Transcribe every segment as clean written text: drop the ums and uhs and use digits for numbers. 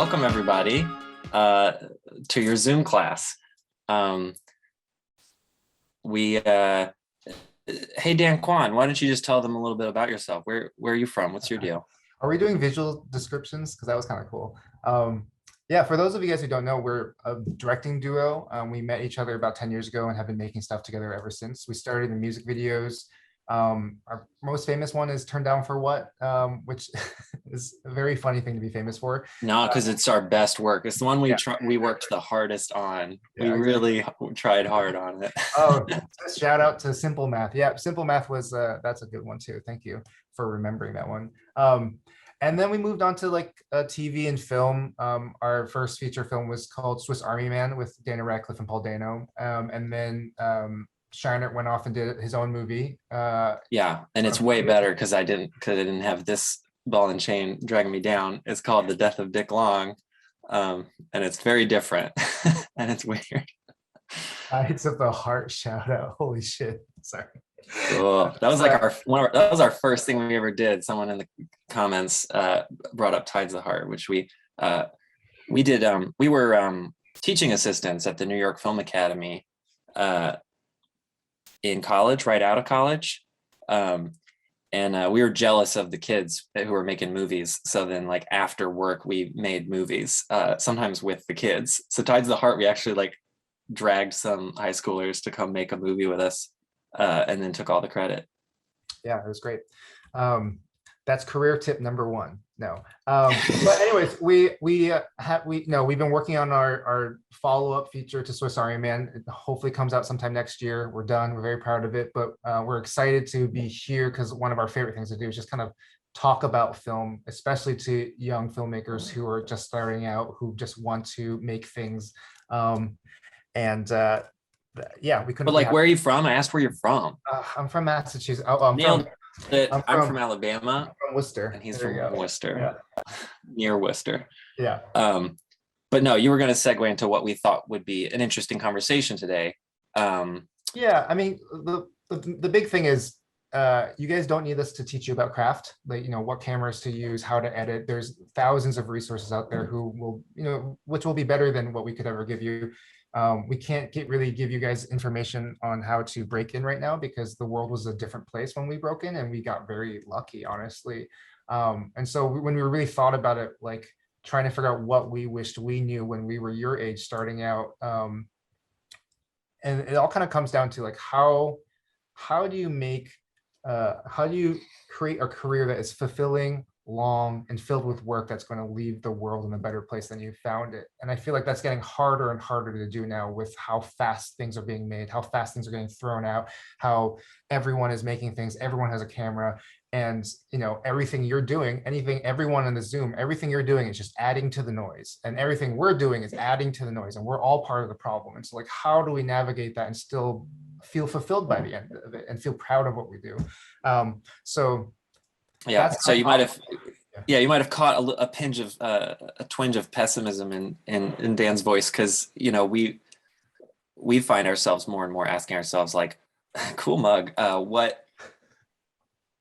welcome everybody to your Zoom class. Hey Dan Kwan, why don't you just tell them a little bit about yourself? Where are you from? What's your deal? Are we doing visual descriptions? Because that was kind of cool. Yeah, for those of you guys who don't know, we're a directing duo. We met each other about 10 years ago and have been making stuff together ever since. We started in music videos. Our most famous one is Turned Down for What, which is a very funny thing to be famous for. No, because it's our best work. It's the one we worked the hardest on. We really tried hard on it. Oh, shout out to Simple Math. Yeah, Simple Math was that's a good one too. Thank you for remembering that one. And then we moved on to like TV and film. Our first feature film was called Swiss Army Man with Daniel Radcliffe and Paul Dano. And then Shiner went off and did his own movie. Yeah, and it's way better because I didn't have this ball and chain dragging me down. It's called The Death of Dick Long, and it's very different and it's weird. It's of the heart shout out. Holy shit! Sorry. Oh, that was like that was our first thing we ever did. Someone in the comments brought up Tides of the Heart, which we did. We were teaching assistants at the New York Film Academy in college, right out of college, and we were jealous of the kids who were making movies. So then, like after work, we made movies, sometimes with the kids. So Tides of the Heart, we actually like dragged some high schoolers to come make a movie with us. And then took all the credit. Yeah, it was great. That's career tip number one. No, but anyways, we've been working on our follow-up feature to Swiss Army Man. It hopefully comes out sometime next year. We're done. We're very proud of it, but we're excited to be here because one of our favorite things to do is just kind of talk about film, especially to young filmmakers who are just starting out, who just want to make things. Yeah, we couldn't. But like, where are you from? I asked where you're from. I'm from Massachusetts. I'm from Alabama. I'm from Worcester, and he's from Worcester, near Worcester. Yeah. But no, you were going to segue into what we thought would be an interesting conversation today. Yeah, I mean, the big thing is, you guys don't need us to teach you about craft, like what cameras to use, how to edit. There's thousands of resources out there who will, which will be better than what we could ever give you. We can't really give you guys information on how to break in right now because the world was a different place when we broke in and we got very lucky, honestly. And so when we really thought about it, like trying to figure out what we wished we knew when we were your age starting out. And it all kind of comes down to like, how do you create a career that is fulfilling, long, and filled with work that's going to leave the world in a better place than you found it? And I feel like that's getting harder and harder to do now with how fast things are being made, how fast things are getting thrown out, how everyone is making things, everyone has a camera, and everything you're doing, everyone in the Zoom, everything you're doing is just adding to the noise, and everything we're doing is adding to the noise, and we're all part of the problem. And so like, how do we navigate that and still feel fulfilled by the end of it and feel proud of what we do? Yeah, so you might have caught a pinch of a twinge of pessimism in Dan's voice, because we find ourselves more and more asking ourselves like, cool mug,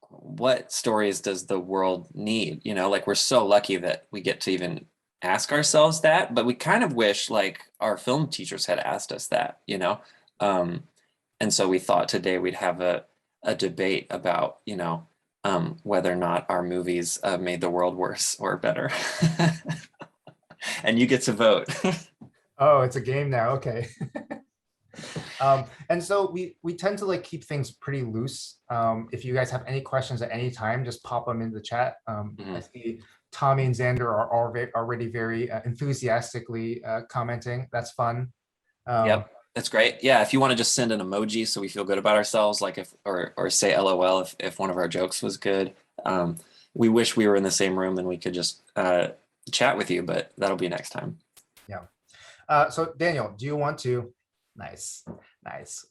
what stories does the world need? Like, we're so lucky that we get to even ask ourselves that, but we kind of wish like our film teachers had asked us that, and so we thought today we'd have a debate about whether or not our movies made the world worse or better. And you get to vote. Oh, it's a game now. Okay. And so we tend to like keep things pretty loose. If you guys have any questions at any time, just pop them in the chat. I see Tommy and Xander are already very enthusiastically commenting. That's fun. Yep. That's great. Yeah, if you want to just send an emoji so we feel good about ourselves, like or say LOL if one of our jokes was good. We wish we were in the same room and we could just chat with you, but that'll be next time. Yeah. So Daniel, do you want to? Nice.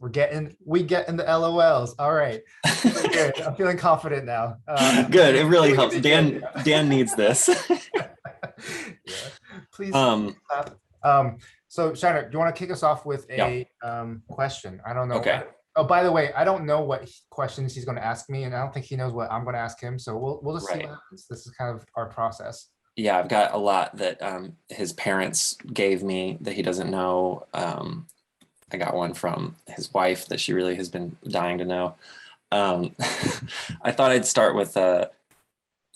We get in the LOLs. All right. Good. I'm feeling confident now. Good. It really helps. Dan needs this. Yeah. Please. So Shiner, do you want to kick us off with a question? I don't know. Okay. Oh, by the way, I don't know what questions he's going to ask me, and I don't think he knows what I'm going to ask him. So we'll just see what happens. This is kind of our process. Yeah, I've got a lot that his parents gave me that he doesn't know. I got one from his wife that she really has been dying to know. Um, I thought I'd start with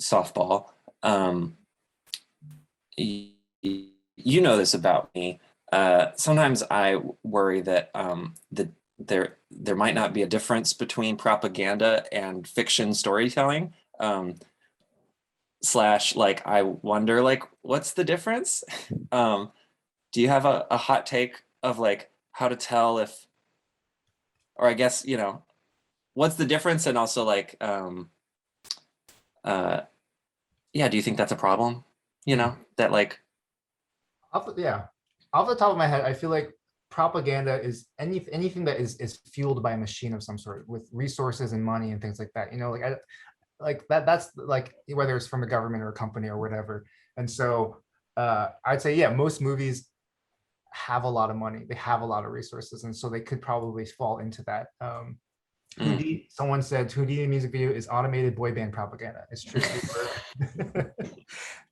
softball. Um, y- you know this about me. Sometimes I worry that there might not be a difference between propaganda and fiction storytelling. Slash, like, I wonder, like, what's the difference? Do you have a hot take of like how to tell if, or I guess, what's the difference, and also like, uh, yeah, do you think that's a problem? Hmm. That like, Yeah, off the top of my head, I feel like propaganda is anything that is fueled by a machine of some sort with resources and money and things like that. Like that's like whether it's from a government or a company or whatever. And so I'd say, yeah, most movies have a lot of money, they have a lot of resources, and so they could probably fall into that. mm, Someone said Houdini music video is automated boy band propaganda. It's true.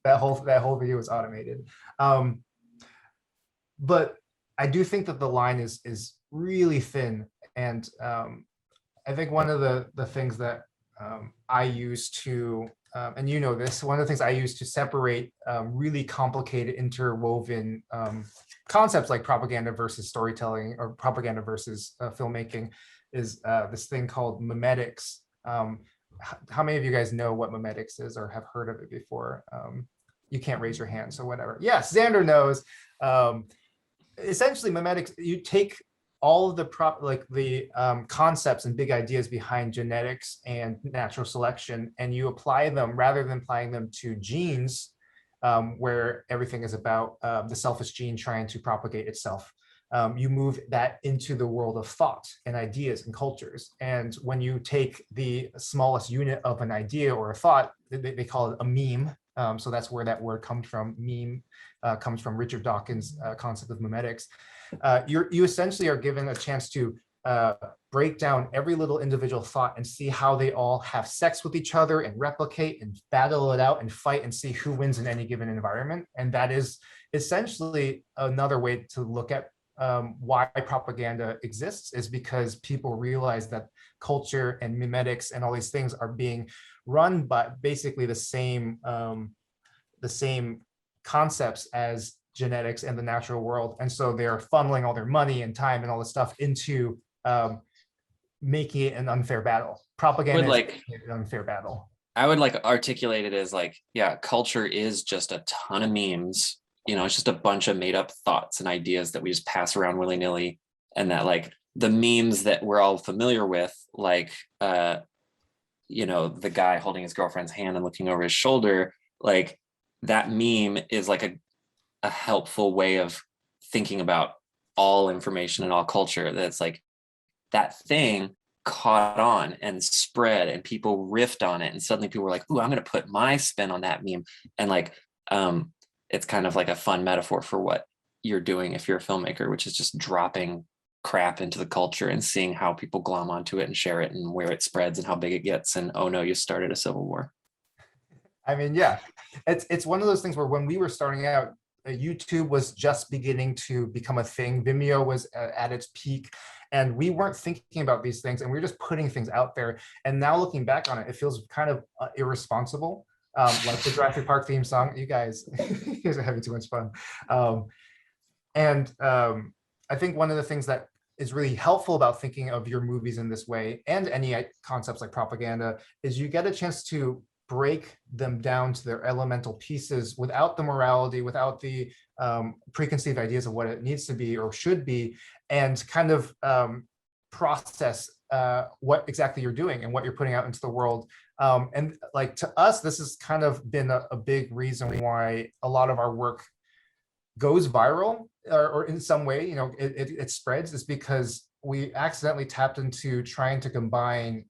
That whole video was automated. Um, but I do think that the line is really thin, and I think one of the things that I use to, and you know this, one of the things I use to separate really complicated interwoven concepts like propaganda versus storytelling or propaganda versus filmmaking is this thing called mimetics. How many of you guys know what mimetics is or have heard of it before? You can't raise your hand, so whatever. Yes, Xander knows. Um, Essentially, mimetics, you take all of the concepts and big ideas behind genetics and natural selection, and you apply them rather than applying them to genes, where everything is about the selfish gene trying to propagate itself. You move that into the world of thought and ideas and cultures. And when you take the smallest unit of an idea or a thought, they call it a meme. So that's where that word comes from. Meme comes from Richard Dawkins' concept of mimetics. You essentially are given a chance to break down every little individual thought and see how they all have sex with each other and replicate and battle it out and fight and see who wins in any given environment. And that is essentially another way to look at why propaganda exists, is because people realize that culture and mimetics and all these things are being run by basically the same concepts as genetics and the natural world. And so they're funneling all their money and time and all this stuff into making it an unfair battle. would Propaganda is like an unfair battle. I would like articulate it as like, yeah, culture is just a ton of memes. It's just a bunch of made up thoughts and ideas that we just pass around willy nilly. And that like the memes that we're all familiar with, like, the guy holding his girlfriend's hand and looking over his shoulder, like that meme is like a helpful way of thinking about all information and all culture. That's like that thing caught on and spread and people riffed on it, and suddenly people were like, ooh, I'm going to put my spin on that meme. And like it's kind of like a fun metaphor for what you're doing if you're a filmmaker, which is just dropping crap into the culture and seeing how people glom onto it and share it and where it spreads and how big it gets, and oh no, you started a civil war. I mean, yeah, it's one of those things where when we were starting out, YouTube was just beginning to become a thing. Vimeo was at its peak, and we weren't thinking about these things, and we were just putting things out there. And now looking back on it, it feels kind of irresponsible. Like the Jurassic Park theme song, you guys are having too much fun. Um, and I think one of the things that is really helpful about thinking of your movies in this way, and any concepts like propaganda, is you get a chance to break them down to their elemental pieces without the morality, without the preconceived ideas of what it needs to be or should be, and kind of process what exactly you're doing and what you're putting out into the world. And like, to us, this has kind of been a big reason why a lot of our work goes viral, or in some way, it spreads, is because we accidentally tapped into trying to combine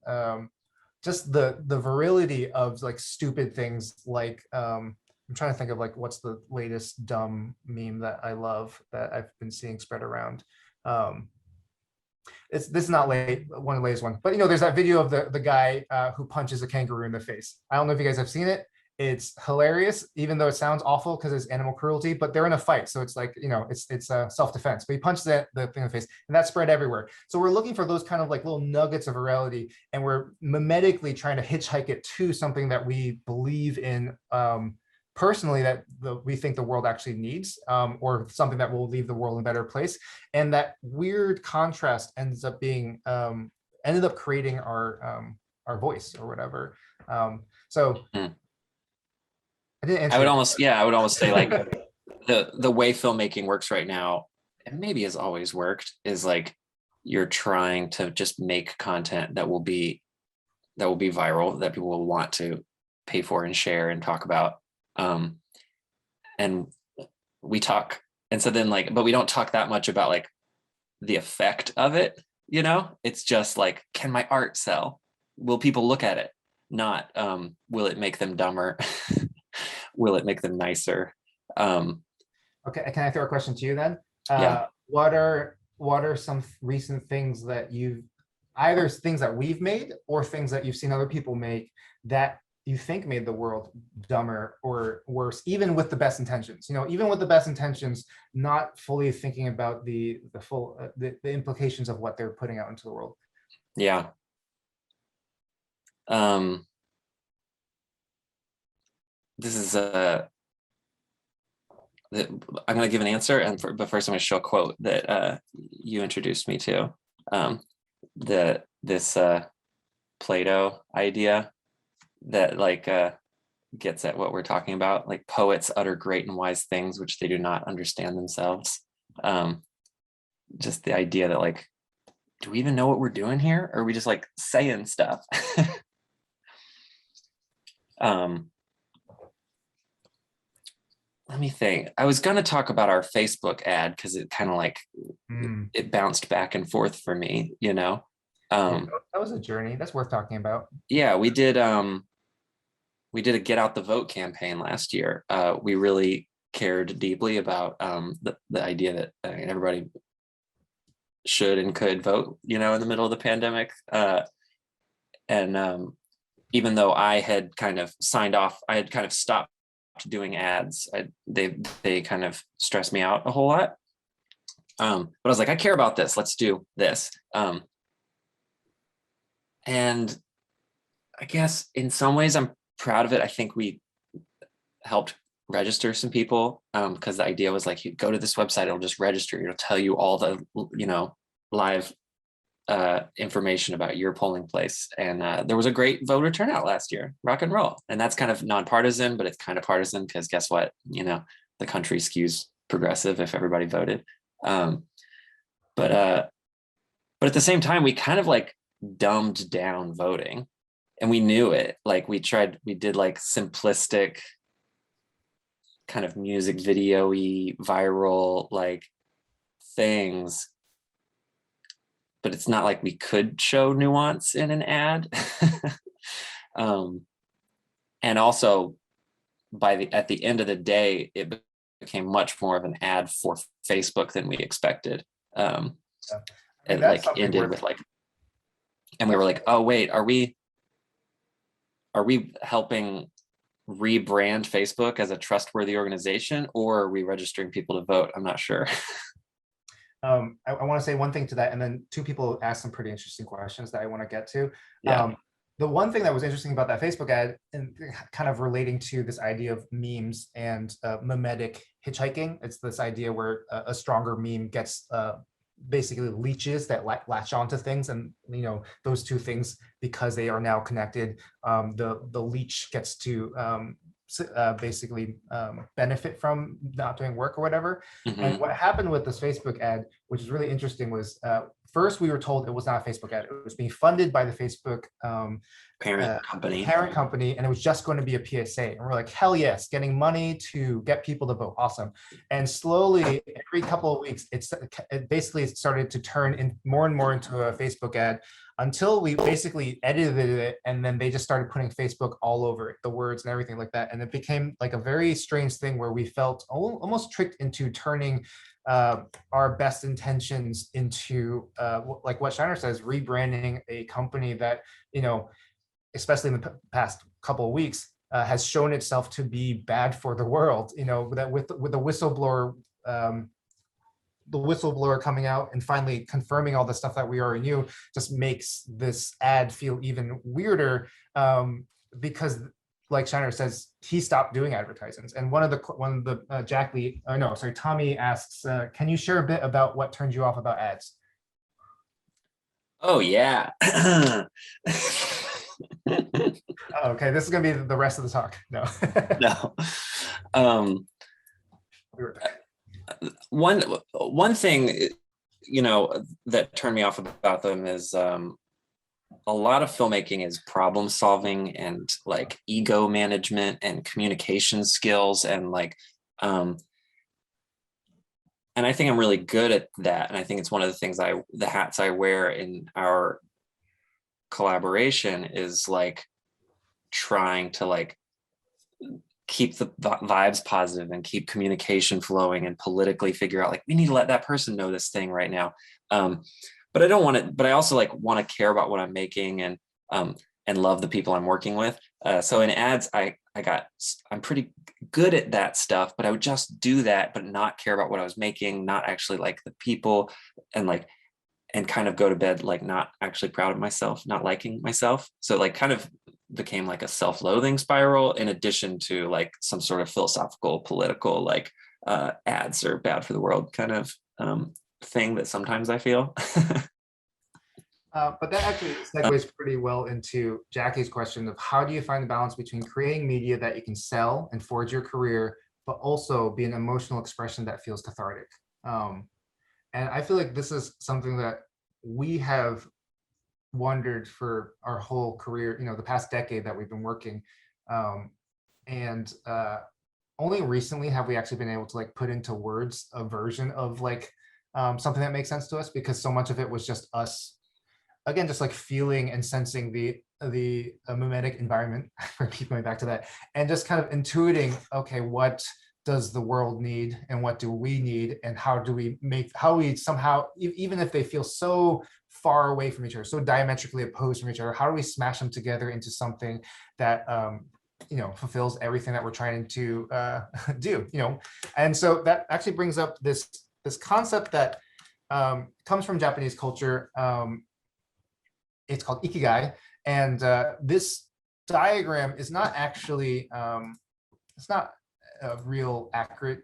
just the virility of like stupid things like I'm trying to think of like what's the latest dumb meme that I love that I've been seeing spread around. Um, this is not one of the latest ones, but there's that video of the guy who punches a kangaroo in the face. I don't know if you guys have seen it. It's hilarious, even though it sounds awful because it's animal cruelty, but they're in a fight. So it's like, it's self-defense, but he punches the thing in the face and that spread everywhere. So we're looking for those kind of like little nuggets of virality, and we're mimetically trying to hitchhike it to something that we believe in personally, that we think the world actually needs, or something that will leave the world in a better place. And that weird contrast ends up being, ended up creating our voice or whatever. So Mm. I didn't I answer would your almost, yeah, I would almost say like question. the way filmmaking works right now, and maybe has always worked, is like you're trying to just make content that will be viral, that people will want to pay for and share and talk about. And we talk, and so then like, but we don't talk that much about like the effect of it, it's just like, can my art sell? Will people look at it? Not will it make them dumber? Will it make them nicer? Okay, can I throw a question to you then? Yeah. What are some recent things that you've, either things that we've made or things that you've seen other people make, that you think made the world dumber or worse, even with the best intentions? Even with the best intentions, not fully thinking about the full the implications of what they're putting out into the world. Yeah. This is I'm going to give an answer, but first I'm going to show a quote that you introduced me to. This Plato idea that like gets at what we're talking about. Like, poets utter great and wise things which they do not understand themselves. Just the idea that like, do we even know what we're doing here? Or are we just like saying stuff? Let me think. I was going to talk about our Facebook ad because it kind of like it bounced back and forth for me, Yeah, that was a journey. That's worth talking about. Yeah, we did a get out the vote campaign last year. We really cared deeply about the idea that everybody should and could vote, in the middle of the pandemic. And even though I had kind of signed off, I had kind of stopped doing ads. They kind of stressed me out a whole lot. But I was like, I care about this. Let's do this. And I guess in some ways I'm proud of it. I think we helped register some people, because the idea was like, you go to this website, it'll just register. It'll tell you all the, live information about your polling place. And there was a great voter turnout last year. Rock and roll. And that's kind of nonpartisan, but it's kind of partisan because guess what? The country skews progressive if everybody voted. But at the same time, we kind of like dumbed down voting, and we knew it. Like we did like simplistic kind of music video-y viral like things, but it's not like we could show nuance in an ad. And also at the end of the day, it became much more of an ad for Facebook than we expected. It like ended with like, and we were like, oh wait, are we helping rebrand Facebook as a trustworthy organization, or are we registering people to vote? I'm not sure. I want to say one thing to that, and then two people asked some pretty interesting questions that I want to get to. Yeah. The one thing that was interesting about that Facebook ad, and kind of relating to this idea of memes and mimetic hitchhiking, it's this idea where a stronger meme gets basically leeches that latch onto things, and those two things, because they are now connected, the leech gets to basically benefit from not doing work or whatever. Mm-hmm. And what happened with this Facebook ad, which is really interesting, was first we were told it was not a Facebook ad. It was being funded by the Facebook parent company, and it was just going to be a PSA. And we're like, hell yes, getting money to get people to vote, awesome. And slowly, every couple of weeks, it basically started to turn in more and more into a Facebook ad, until we basically edited it, and then they just started putting Facebook all over it, the words and everything like that. And it became like a very strange thing where we felt almost tricked into turning our best intentions into, like what Shiner says, rebranding a company that, especially in the past couple of weeks, has shown itself to be bad for the world. That with the whistleblower coming out and finally confirming all the stuff that we already knew just makes this ad feel even weirder, because like Shiner says, he stopped doing advertisements. And one of the Jack Lee, no, sorry, Tommy asks, can you share a bit about what turned you off about ads? Oh yeah. Okay, this is gonna be the rest of the talk. No. No. Um, We were back. one thing, that turned me off about them is a lot of filmmaking is problem solving and like ego management and communication skills and like and I think I'm really good at that, and I think it's one of the things the hats I wear in our collaboration is like trying to like keep the vibes positive and keep communication flowing and politically figure out like we need to let that person know this thing right now. But I don't want to, but I also like want to care about what I'm making and love the people I'm working with. So in ads, I'm pretty good at that stuff, but I would just do that, but not care about what I was making, not actually like the people, and kind of go to bed like not actually proud of myself, not liking myself. So like kind of became like a self-loathing spiral, in addition to like some sort of philosophical, political, like ads are bad for the world kind of thing that sometimes I feel. But that actually segues pretty well into Jackie's question of how do you find the balance between creating media that you can sell and forge your career, but also be an emotional expression that feels cathartic. And I feel like this is something that we have wondered for our whole career, the past decade that we've been working. And only recently have we actually been able to like put into words a version of like something that makes sense to us, because so much of it was just us, again, just like feeling and sensing the mimetic environment, for keep going back to that, and just kind of intuiting, okay, what does the world need and what do we need, and how we somehow, even if they feel so far away from each other, so diametrically opposed from each other, how do we smash them together into something that fulfills everything that we're trying to do. And so that actually brings up this concept that comes from Japanese culture. It's called Ikigai, and this diagram is not actually it's not a real accurate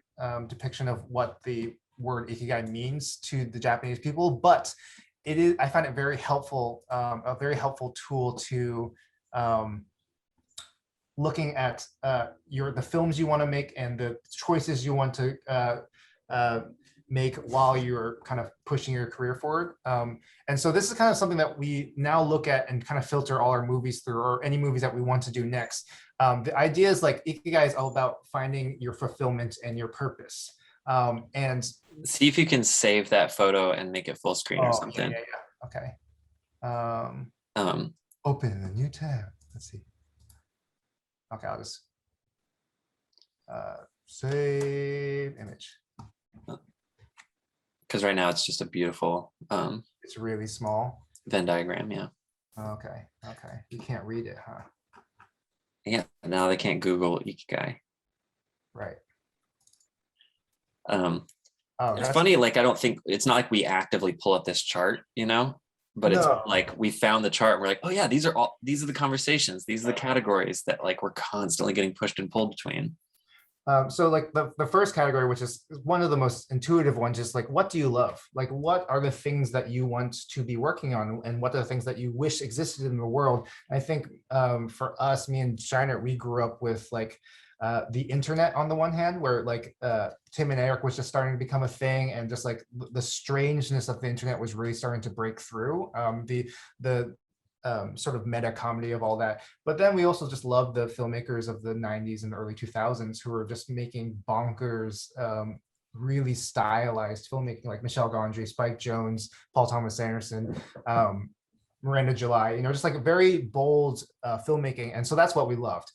depiction of what the word Ikigai means to the Japanese people, but it is, I find it very helpful, a very helpful tool to looking at the films you want to make and the choices you want to make while you're kind of pushing your career forward. And so this is kind of something that we now look at and kind of filter all our movies through, or any movies that we want to do next. The idea is like Ikigai is all about finding your fulfillment and your purpose. And see if you can save that photo and make it full screen or something. Okay. Open a new tab. Let's see. Okay, I'll just save image. Because right now it's just a beautiful it's really small Venn diagram. Yeah. Okay. You can't read it, huh? Yeah. Now they can't Google Ikigai. Right. It's funny. Like I don't think it's not like we actively pull up this chart, but it's like we found the chart. And we're like, oh yeah, these are the conversations. These are the categories that like we're constantly getting pushed and pulled between. So like the first category, which is one of the most intuitive ones, is like, what do you love? Like, what are the things that you want to be working on, and what are the things that you wish existed in the world? And I think for us, me and Shiner, we grew up with like the internet on the one hand, where like Tim and Eric was just starting to become a thing, and just like the strangeness of the internet was really starting to break through. The sort of meta comedy of all that. But then we also just love the filmmakers of the 90s and the early 2000s who were just making bonkers, really stylized filmmaking, like Michel Gondry, Spike Jonze, Paul Thomas Anderson, Miranda July, just like a very bold filmmaking. And so that's what we loved.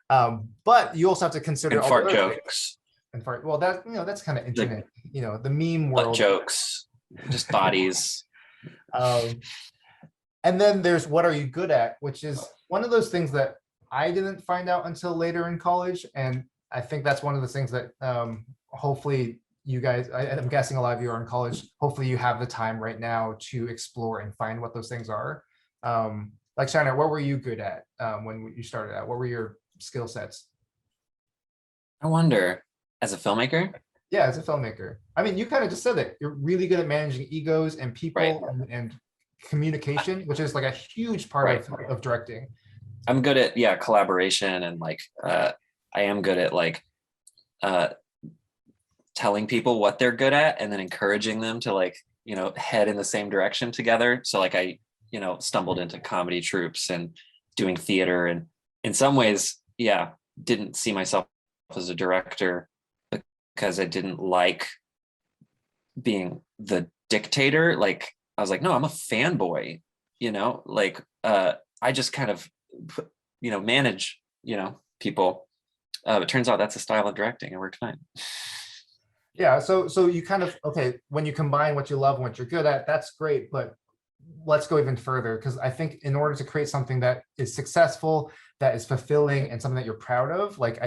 But you also have to consider and fart jokes. And fart, well, that's kind of internet, the meme world. Butt jokes, just bodies. And then there's what are you good at, which is one of those things that I didn't find out until later in college. And I think that's one of the things that hopefully you guys, I'm guessing a lot of you are in college, hopefully you have the time right now to explore and find what those things are. Like Shana, what were you good at when you started out? What were your skill sets? I wonder, as a filmmaker, Yeah, as a filmmaker. I mean, you kind of just said it. You're really good at managing egos and right, people and communication, which is like a huge part right. of directing. I'm good at, yeah, collaboration, and like I am good at like uh telling people what they're good at and then encouraging them to like, head in the same direction together. So like I, stumbled into comedy troupes and doing theater, and in some ways, yeah, didn't see myself as a director because I didn't like being the dictator. Like I was like, no, I'm a fanboy, like I just kind of manage, people. It turns out that's a style of directing. It worked fine. Yeah, so you kind of, okay, when you combine what you love and what you're good at, that's great, but let's go even further, because I think in order to create something that is successful, that is fulfilling, and something that you're proud of, like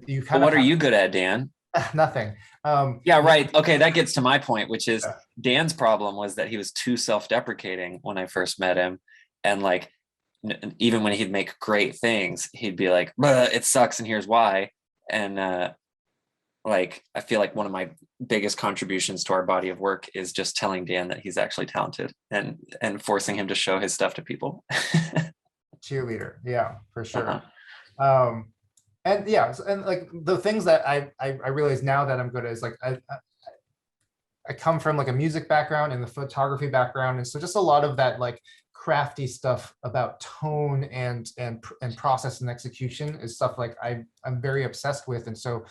you But kind of what are have you good at, Dan? nothing. Yeah, right. Okay, that gets to my point, which is Yeah. Dan's problem was that he was too self-deprecating when I first met him. And like, even when he'd make great things, he'd be like, it sucks, and here's why. And like, I feel like one of my biggest contributions to our body of work is just telling Dan that he's actually talented and forcing him to show his stuff to people. Cheerleader, yeah, for Uh-huh. sure. Um, and yeah, and like the things that I realize now that I'm good at is like I come from like a music background and the photography background, and so just a lot of that like crafty stuff about tone and process and execution is stuff like I'm very obsessed with. And so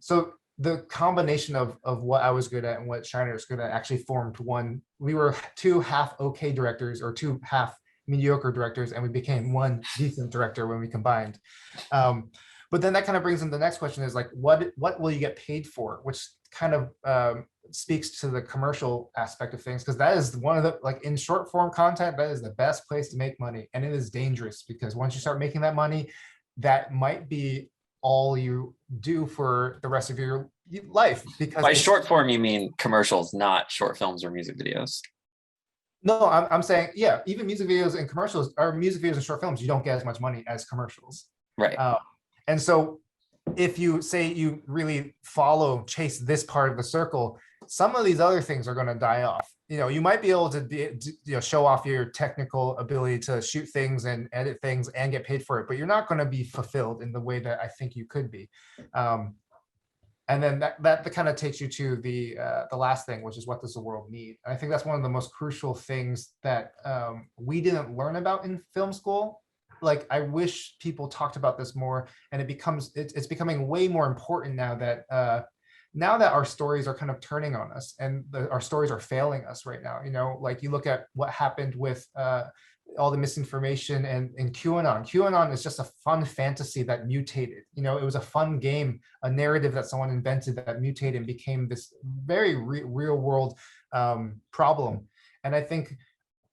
so the combination of what I was good at and what Shiner was good at actually formed one. We were two half okay directors, or two half mediocre directors, and we became one decent director when we combined. But then that kind of brings in the next question is like, what will you get paid for? Which kind of speaks to the commercial aspect of things, because that is one of the, like in short form content, that is the best place to make money. And it is dangerous, because once you start making that money, that might be all you do for the rest of your life, because By it's short form, you mean commercials, not short films or music videos. no, I'm saying, yeah, even music videos and commercials, or music videos and short films, you don't get as much money as commercials. Right. And so if you say you really chase this part of the circle, some of these other things are going to die off. You might be able to show off your technical ability to shoot things and edit things and get paid for it, but you're not going to be fulfilled in the way that I think you could be. And then that kind of takes you to the last thing, which is, what does the world need? And I think that's one of the most crucial things that we didn't learn about in film school. Like, I wish people talked about this more, and it's becoming way more important now that our stories are kind of turning on us, and our stories are failing us right now. Like, you look at what happened with all the misinformation and QAnon. QAnon is just a fun fantasy that mutated. It was a fun game, a narrative that someone invented that mutated and became this very real world problem. And I think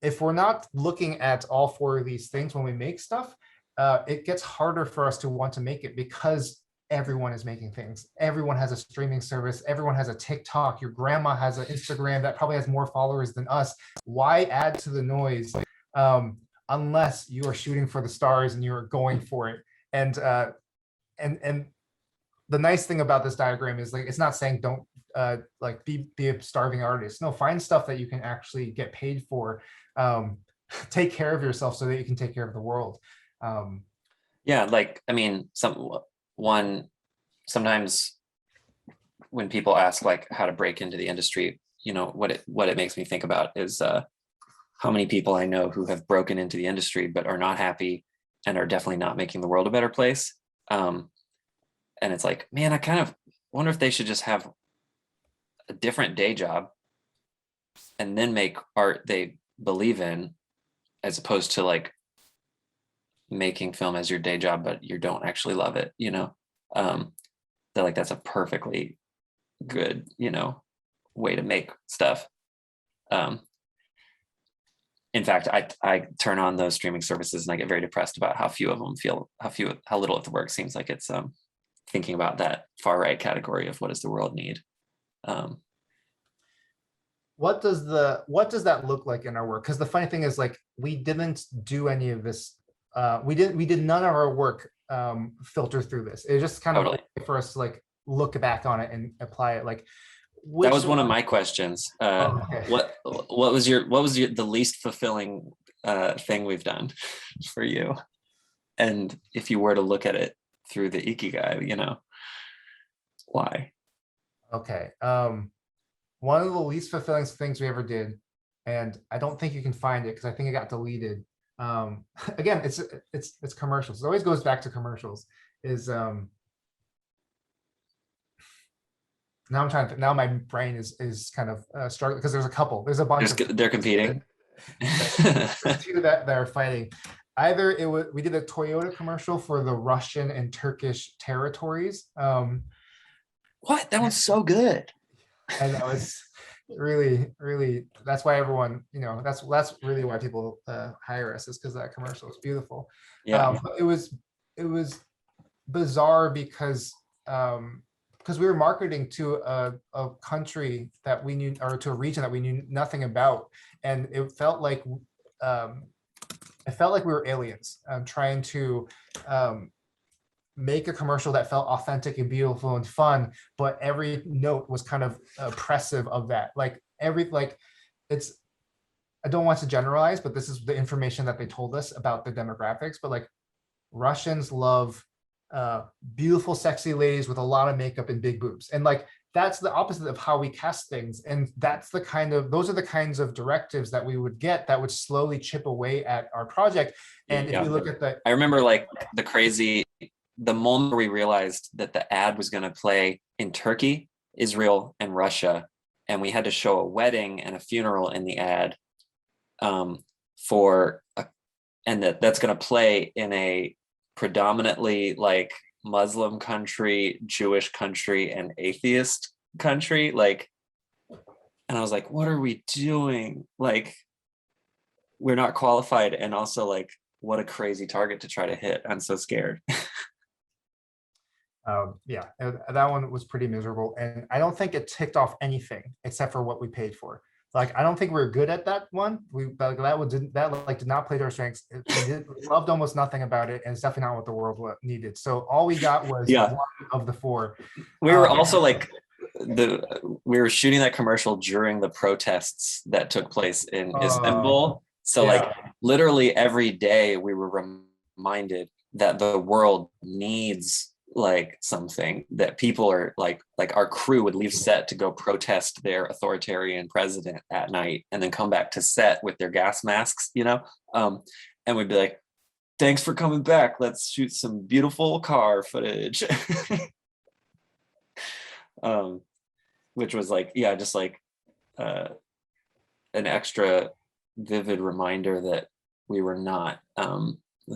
if we're not looking at all four of these things when we make stuff, it gets harder for us to want to make it, because everyone is making things. Everyone has a streaming service. Everyone has a TikTok. Your grandma has an Instagram that probably has more followers than us. Why add to the noise unless you are shooting for the stars and you're going for it? And the nice thing about this diagram is, like, it's not saying don't like be a starving artist. No, find stuff that you can actually get paid for. Take care of yourself so that you can take care of the world. Yeah, like, I mean, sometimes when people ask like how to break into the industry, what it makes me think about is how many people I know who have broken into the industry but are not happy and are definitely not making the world a better place. And it's like, man, I kind of wonder if they should just have a different day job and then make art they believe in, as opposed to like making film as your day job but you don't actually love it. They're like, that's a perfectly good way to make stuff. in fact, I turn on those streaming services and I get very depressed about how few of them feel, how little of the work seems like it's thinking about that far right category of what does the world need. What does that look like in our work? Because the funny thing is, like, we didn't do any of this. We did none of our work filter through this. It was just kind of Totally. like for us to like look back on it and apply it. Like, That was one of my questions. Okay. What was the least fulfilling thing we've done for you? And if you were to look at it through the Ikigai, you know, why? Okay. One of the least fulfilling things we ever did, and I don't think you can find it because I think it got deleted. Again, it's commercials. It always goes back to commercials. Is now I'm trying to. Now my brain is kind of struggling because there's a couple. There's a bunch. They're competing. There's two that are fighting. Either we did a Toyota commercial for the Russian and Turkish territories. What? That one's so good. And that was really that's why everyone, you know, that's really why people hire us, is because that commercial is beautiful. Yeah. But it was bizarre because we were marketing to a country that we knew, or to a region that we knew nothing about, and it felt like we were aliens trying to make a commercial that felt authentic and beautiful and fun, but every note was kind of oppressive of that. Like it's, I don't want to generalize, but this is the information that they told us about the demographics. But like, Russians love beautiful, sexy ladies with a lot of makeup and big boobs, and like that's the opposite of how we cast things. And that's those are the kinds of directives that we would get that would slowly chip away at our project. And if you look at I remember like the moment we realized that the ad was going to play in Turkey, Israel, and Russia, and we had to show a wedding and a funeral in the ad, and that's going to play in a predominantly like Muslim country, Jewish country, and atheist country, like, and I was like, what are we doing? Like, we're not qualified, and also like, what a crazy target to try to hit. I'm so scared. Yeah, that one was pretty miserable, and I don't think it ticked off anything except for what we paid for. Like, I don't think we were good at that one. That did not play to our strengths. We loved almost nothing about it, and it's definitely not what the world needed. So all we got was one of the four. We were also like we were shooting that commercial during the protests that took place in Istanbul. So like literally every day we were reminded that the world needs like something, that people are like our crew would leave set to go protest their authoritarian president at night and then come back to set with their gas masks, you know, and we'd be like, thanks for coming back, let's shoot some beautiful car footage. Which was like, yeah, just like an extra vivid reminder that we were not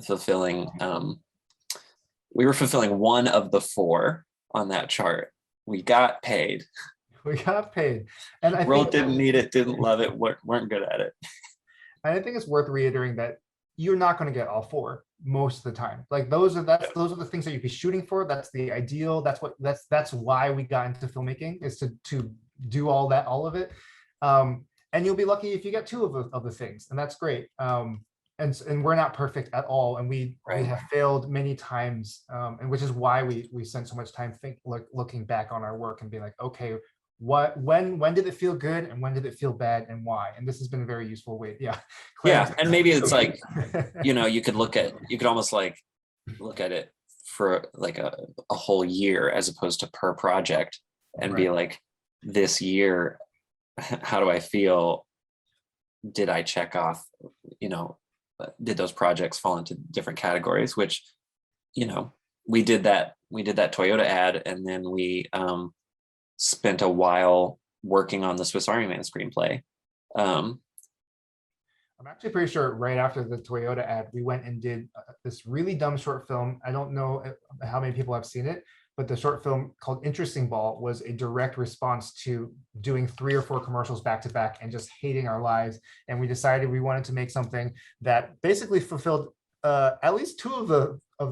fulfilling one of the four on that chart. We got paid. We got paid. And I think didn't need it, didn't love it, weren't good at it. And I think it's worth reiterating that you're not going to get all four most of the time. Like those are the things that you'd be shooting for. That's the ideal. That's why we got into filmmaking, is to do all of it. And you'll be lucky if you get two of the things, and that's great. And we're not perfect at all, and we have failed many times, and which is why we spend so much time looking back on our work and being like, okay, when did it feel good and when did it feel bad and why? And this has been a very useful way. And maybe it's like, you know, you could almost like look at it for like a whole year as opposed to per project, and be like, this year, how do I feel? Did I check off, you know, did those projects fall into different categories? Which, you know, we did that Toyota ad, and then we spent a while working on the Swiss Army Man screenplay. I'm actually pretty sure right after the Toyota ad, we went and did this really dumb short film. I don't know how many people have seen it, but the short film called Interesting Ball was a direct response to doing 3 or 4 commercials back to back and just hating our lives. And we decided we wanted to make something that basically fulfilled at least 2 of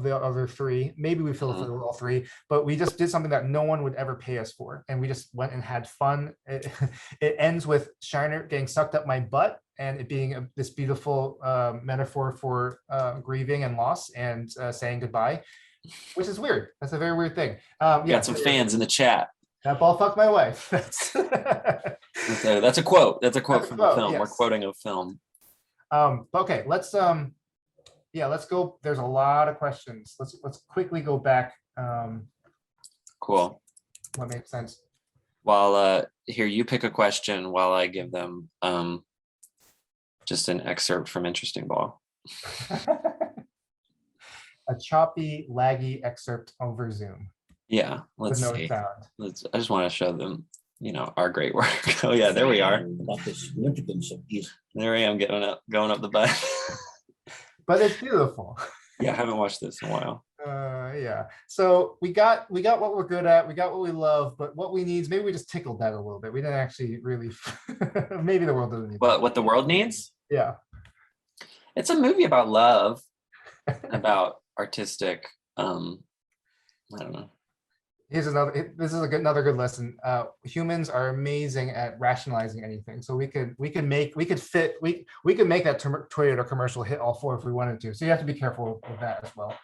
the other 3. Maybe we fulfilled all 3, but we just did something that no one would ever pay us for, and we just went and had fun. It ends with Shiner getting sucked up my butt, and it being this beautiful metaphor for grieving and loss and saying goodbye, which is weird. That's a very weird thing. Got some fans in the chat. That ball fucked my wife. That's a quote. That's a quote from the film. Yes. We're quoting a film. Okay, let's go. There's a lot of questions. Let's quickly go back. Cool. What makes sense? While here, you pick a question while I give them just an excerpt from Interesting Ball. A choppy, laggy excerpt over Zoom. Yeah, let's see. I just want to show them, our great work. Oh yeah, there we are. There I am going up the butt. But it's beautiful. Yeah, I haven't watched this in a while. Yeah. So we got what we're good at. We got what we love, but what we need, maybe we just tickled that a little bit. We didn't actually really. Maybe the world doesn't need. What the world needs? Yeah. It's a movie about love, about artistic. I don't know. This is another good lesson. Humans are amazing at rationalizing anything. So we could make that Toyota commercial hit all 4 if we wanted to. So you have to be careful with that as well.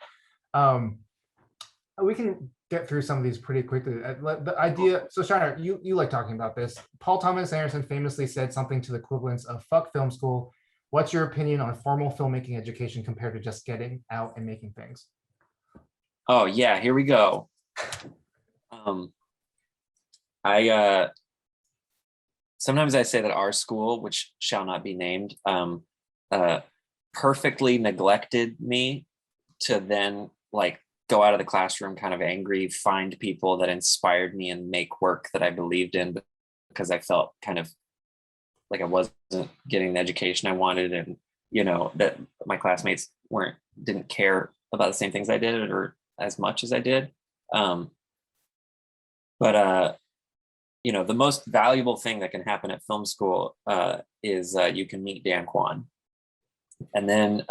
We can get through some of these pretty quickly. The idea. So Shiner, you like talking about this. Paul Thomas Anderson famously said something to the equivalence of "fuck film school." What's your opinion on formal filmmaking education compared to just getting out and making things? Oh yeah, here we go. Sometimes I say that our school, which shall not be named, perfectly neglected me to then go out of the classroom kind of angry, find people that inspired me and make work that I believed in, because I felt kind of like I wasn't getting the education I wanted, and that my classmates didn't care about the same things I did or as much as I did. But the most valuable thing that can happen at film school is you can meet Dan Kwan, and then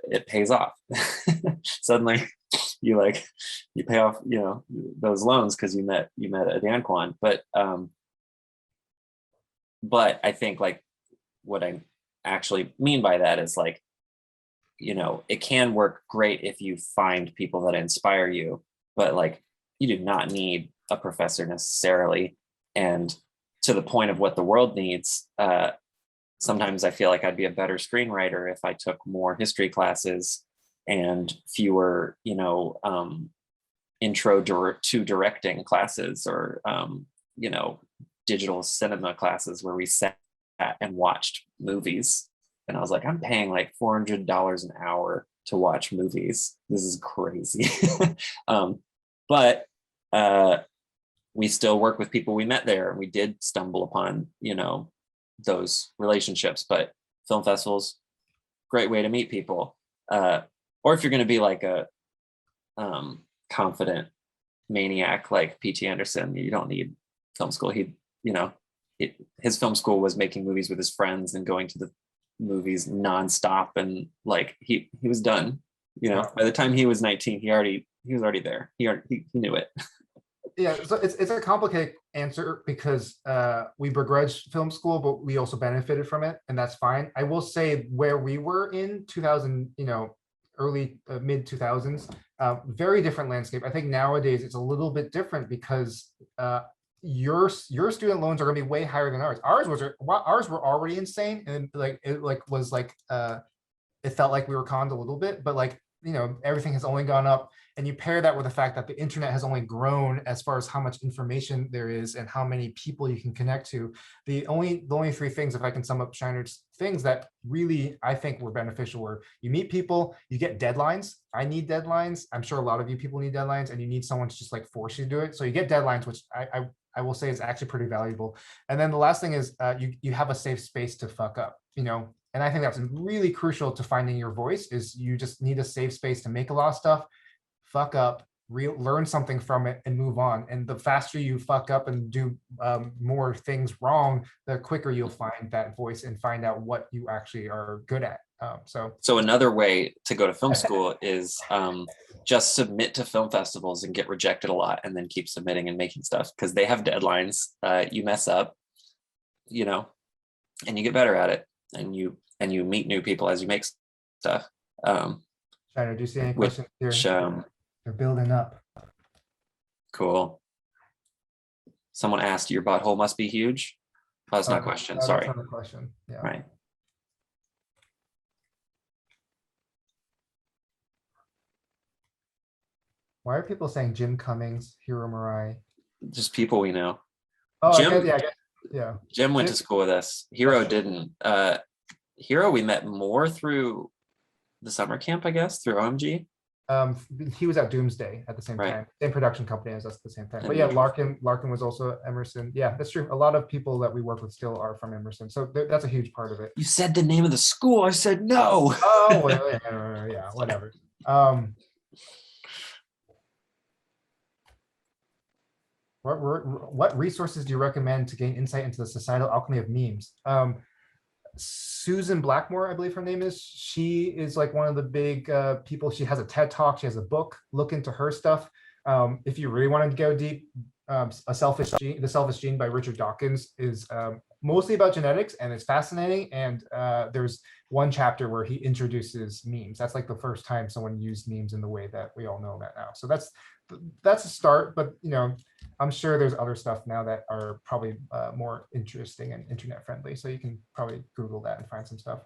it pays off. Suddenly, you pay off those loans because you met a Dan Kwan. But I think what I actually mean by that is it can work great if you find people that inspire you, but you do not need a professor necessarily. And to the point of what the world needs, sometimes I feel like I'd be a better screenwriter if I took more history classes and fewer, intro to directing classes, or digital cinema classes where we sat and watched movies. And I was like, I'm paying $400 an hour to watch movies. This is crazy. But we still work with people we met there, and we did stumble upon, those relationships. But film festivals, great way to meet people. Or if you're going to be a confident maniac like P.T. Anderson, you don't need film school. His film school was making movies with his friends and going to the movies nonstop, and he was done. By the time he was 19, he was already there. He knew it. Yeah, so it's a complicated answer because we begrudged film school, but we also benefited from it, and that's fine. I will say where we were in 2000, early mid 2000s, very different landscape. I think nowadays it's a little bit different because your student loans are going to be way higher than ours. Ours were already insane, and it felt like we were conned a little bit, but everything has only gone up. And you pair that with the fact that the internet has only grown as far as how much information there is and how many people you can connect to. The only 3 things, if I can sum up Shiner's things that really I think were beneficial, were you meet people, you get deadlines. I need deadlines. I'm sure a lot of you people need deadlines, and you need someone to just force you to do it. So you get deadlines, which I will say is actually pretty valuable. And then the last thing is you have a safe space to fuck up. And I think that's really crucial to finding your voice. Is you just need a safe space to make a lot of stuff, fuck up, learn something from it, and move on. And the faster you fuck up and do more things wrong, the quicker you'll find that voice and find out what you actually are good at. So another way to go to film school is just submit to film festivals and get rejected a lot, and then keep submitting and making stuff, because they have deadlines. You mess up, you know, and you get better at it, and you meet new people as you make stuff. Shiner, do you see any questions here? They're building up. Cool. Someone asked, your butthole must be huge. Oh, that's not a question. Sorry. That's not a question. Yeah. Right. Why are people saying Jim Cummings, Hiro Murai? Just people we know. Oh, Jim, I guess, yeah. Jim went to school with us. Hiro didn't. Hiro we met more through the summer camp, I guess, through OMG. He was at Doomsday at the same time, same production company as us at the same time. But yeah, Larkin was also Emerson. Yeah, that's true. A lot of people that we work with still are from Emerson, so that's a huge part of it. You said the name of the school. I said no. Oh, well, yeah, whatever. What resources do you recommend to gain insight into the societal alchemy of memes? Susan Blackmore, I believe her name is. She is like one of the big people. She has a TED Talk. She has a book. Look into her stuff. If you really want to go deep, The Selfish Gene by Richard Dawkins is mostly about genetics, and it's fascinating. And there's one chapter where he introduces memes. That's like the first time someone used memes in the way that we all know that now. So that's a start, but I'm sure there's other stuff now that are probably more interesting and internet friendly. So you can probably Google that and find some stuff.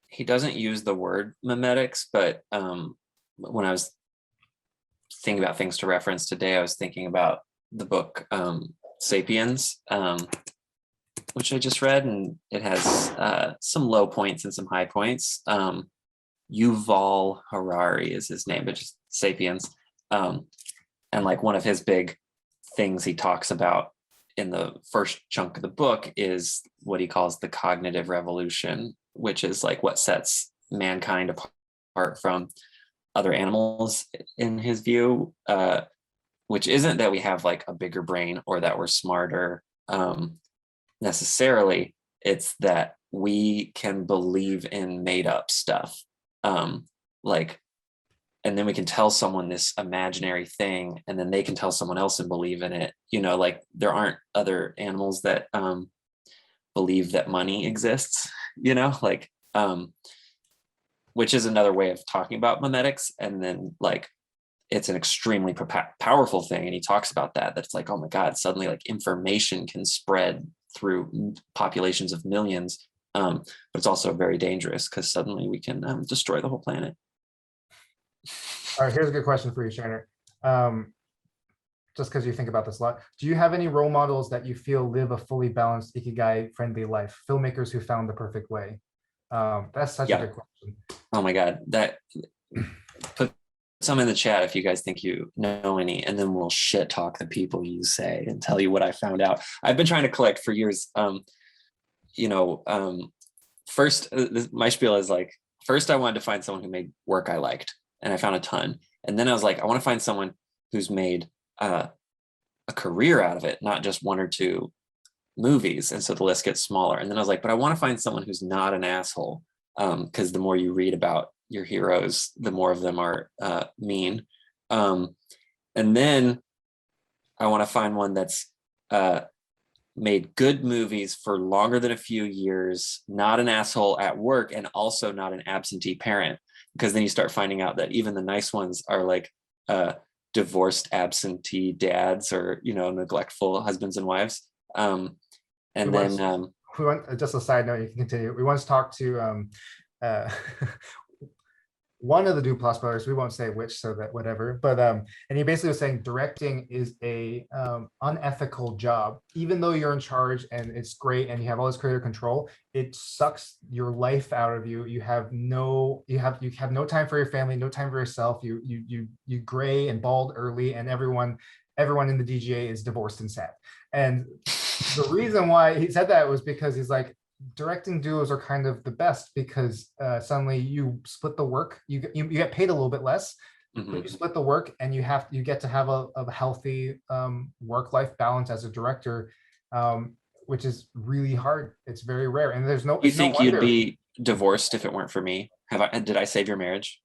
He doesn't use the word mimetics, but when I was thinking about things to reference today, I was thinking about the book Sapiens, which I just read, and it has some low points and some high points. Yuval Harari is his name, but just Sapiens. And like one of his big things he talks about in the first chunk of the book is what he calls the cognitive revolution, which is like what sets mankind apart from other animals in his view, which isn't that we have like a bigger brain or that we're smarter necessarily. It's that we can believe in made up stuff. And then we can tell someone this imaginary thing, and then they can tell someone else and believe in it. Like there aren't other animals that believe that money exists, which is another way of talking about mimetics. And then like, it's an extremely powerful thing. And he talks about that's like, oh my God, suddenly like information can spread through populations of millions. But it's also very dangerous because suddenly we can destroy the whole planet. All right, here's a good question for you, Shiner. Just because you think about this a lot, do you have any role models that you feel live a fully balanced Ikigai friendly life? Filmmakers who found the perfect way. That's such a good question. Oh my God, put some in the chat if you guys think you know any, and then we'll shit talk the people you say and tell you what I found out. I've been trying to collect for years. First, my spiel is like, first I wanted to find someone who made work I liked, and I found a ton. And then I was like, I want to find someone who's made a career out of it, not just one or two movies. And so the list gets smaller. And then I was like, but I want to find someone who's not an asshole, because the more you read about your heroes, the more of them are mean. And then I want to find one that's made good movies for longer than a few years, not an asshole at work, and also not an absentee parent, because then you start finding out that even the nice ones are like divorced absentee dads or neglectful husbands and wives. Just a side note, you can continue. We once talked to one of the Duplass brothers, we won't say which, so that whatever, but and he basically was saying directing is a unethical job. Even though you're in charge and it's great and you have all this creative control, it sucks your life out of you. You have no time for your family, no time for yourself. You gray and bald early, and everyone everyone in the DGA is divorced and sad. And the reason why he said that was because he's like, directing duos are kind of the best because suddenly you split the work, you get paid a little bit less, but you split the work and you get to have a healthy work-life balance as a director, which is really hard. It's very rare, and there's no. You think no you'd be divorced if it weren't for me? Did I save your marriage?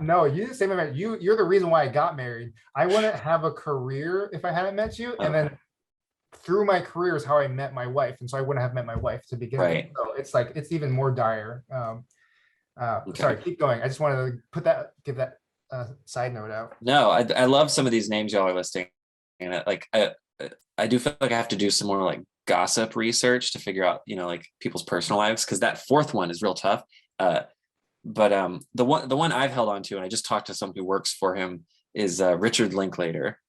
No, you didn't save my marriage. You're the reason why I got married. I wouldn't have a career if I hadn't met you, and then through my career is how I met my wife, and so I wouldn't have met my wife to begin with. So it's like it's even more dire. Sorry, keep going. I just wanted to give that side note out. No, I love some of these names y'all are listing, and I do feel like I have to do some more like gossip research to figure out, you know, like people's personal lives, because that fourth one is real tough. But the one I've held on to, and I just talked to someone who works for him, is Richard Linklater.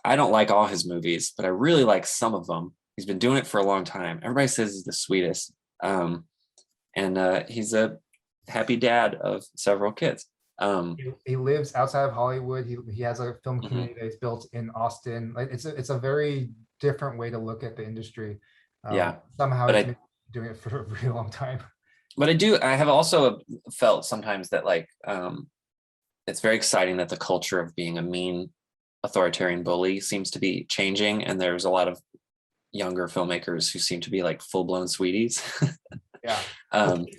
I don't like all his movies, but I really like some of them. He's been doing it for a long time. Everybody says he's the sweetest. And he's a happy dad of several kids. He lives outside of Hollywood. He has a film community that he's built in Austin. Like it's a very different way to look at the industry. Somehow he's been doing it for a really long time. But I have also felt sometimes that like it's very exciting that the culture of being a mean authoritarian bully seems to be changing, and there's a lot of younger filmmakers who seem to be like full-blown sweeties.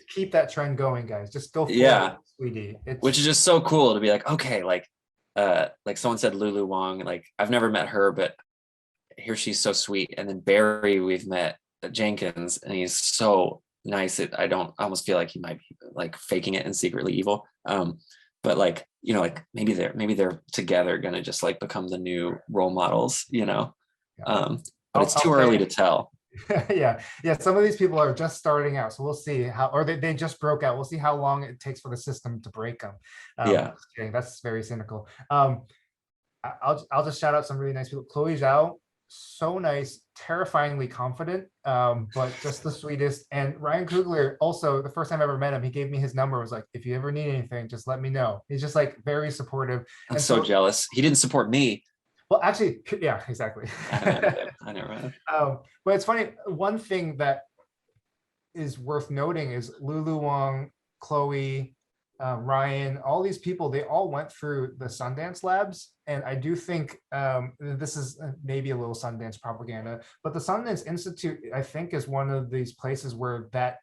Keep that trend going, guys. Just go sweetie. Which is just so cool to be like, okay, like someone said Lulu Wang, like I've never met her, but here she's so sweet. And then Barry, we've met Jenkins, and he's so nice. I almost feel like he might be like faking it and secretly evil. But like, you know, like maybe they're together gonna just like become the new role models, you know. But it's too early to tell. yeah. Some of these people are just starting out, so we'll see how, or they just broke out. We'll see how long it takes for the system to break them. That's very cynical. I'll just shout out some really nice people. Chloe Zhao, so nice, terrifyingly confident, but just the sweetest. And Ryan Coogler, also, the first time I ever met him, he gave me his number, was like, if you ever need anything, just let me know. He's just like very supportive. I'm so jealous. He didn't support me. Well, actually, yeah, exactly. I never. But it's funny. One thing that is worth noting is Lulu Wang, Chloe, Ryan, all these people, they all went through the Sundance Labs. And I do think this is maybe a little Sundance propaganda, but the Sundance Institute, I think, is one of these places where that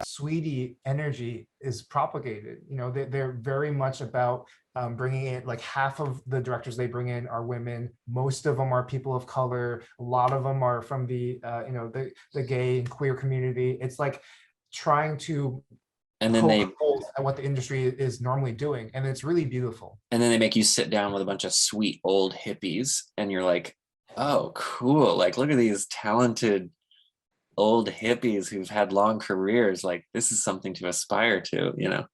sweetie energy is propagated. You know, they're very much about bringing in, like half of the directors they bring in are women. Most of them are people of color. A lot of them are from the the gay and queer community. It's like trying to and then they at what the industry is normally doing, and it's really beautiful. And then they make you sit down with a bunch of sweet old hippies, and you're like, oh, cool, like look at these talented old hippies who've had long careers. Like this is something to aspire to, you know.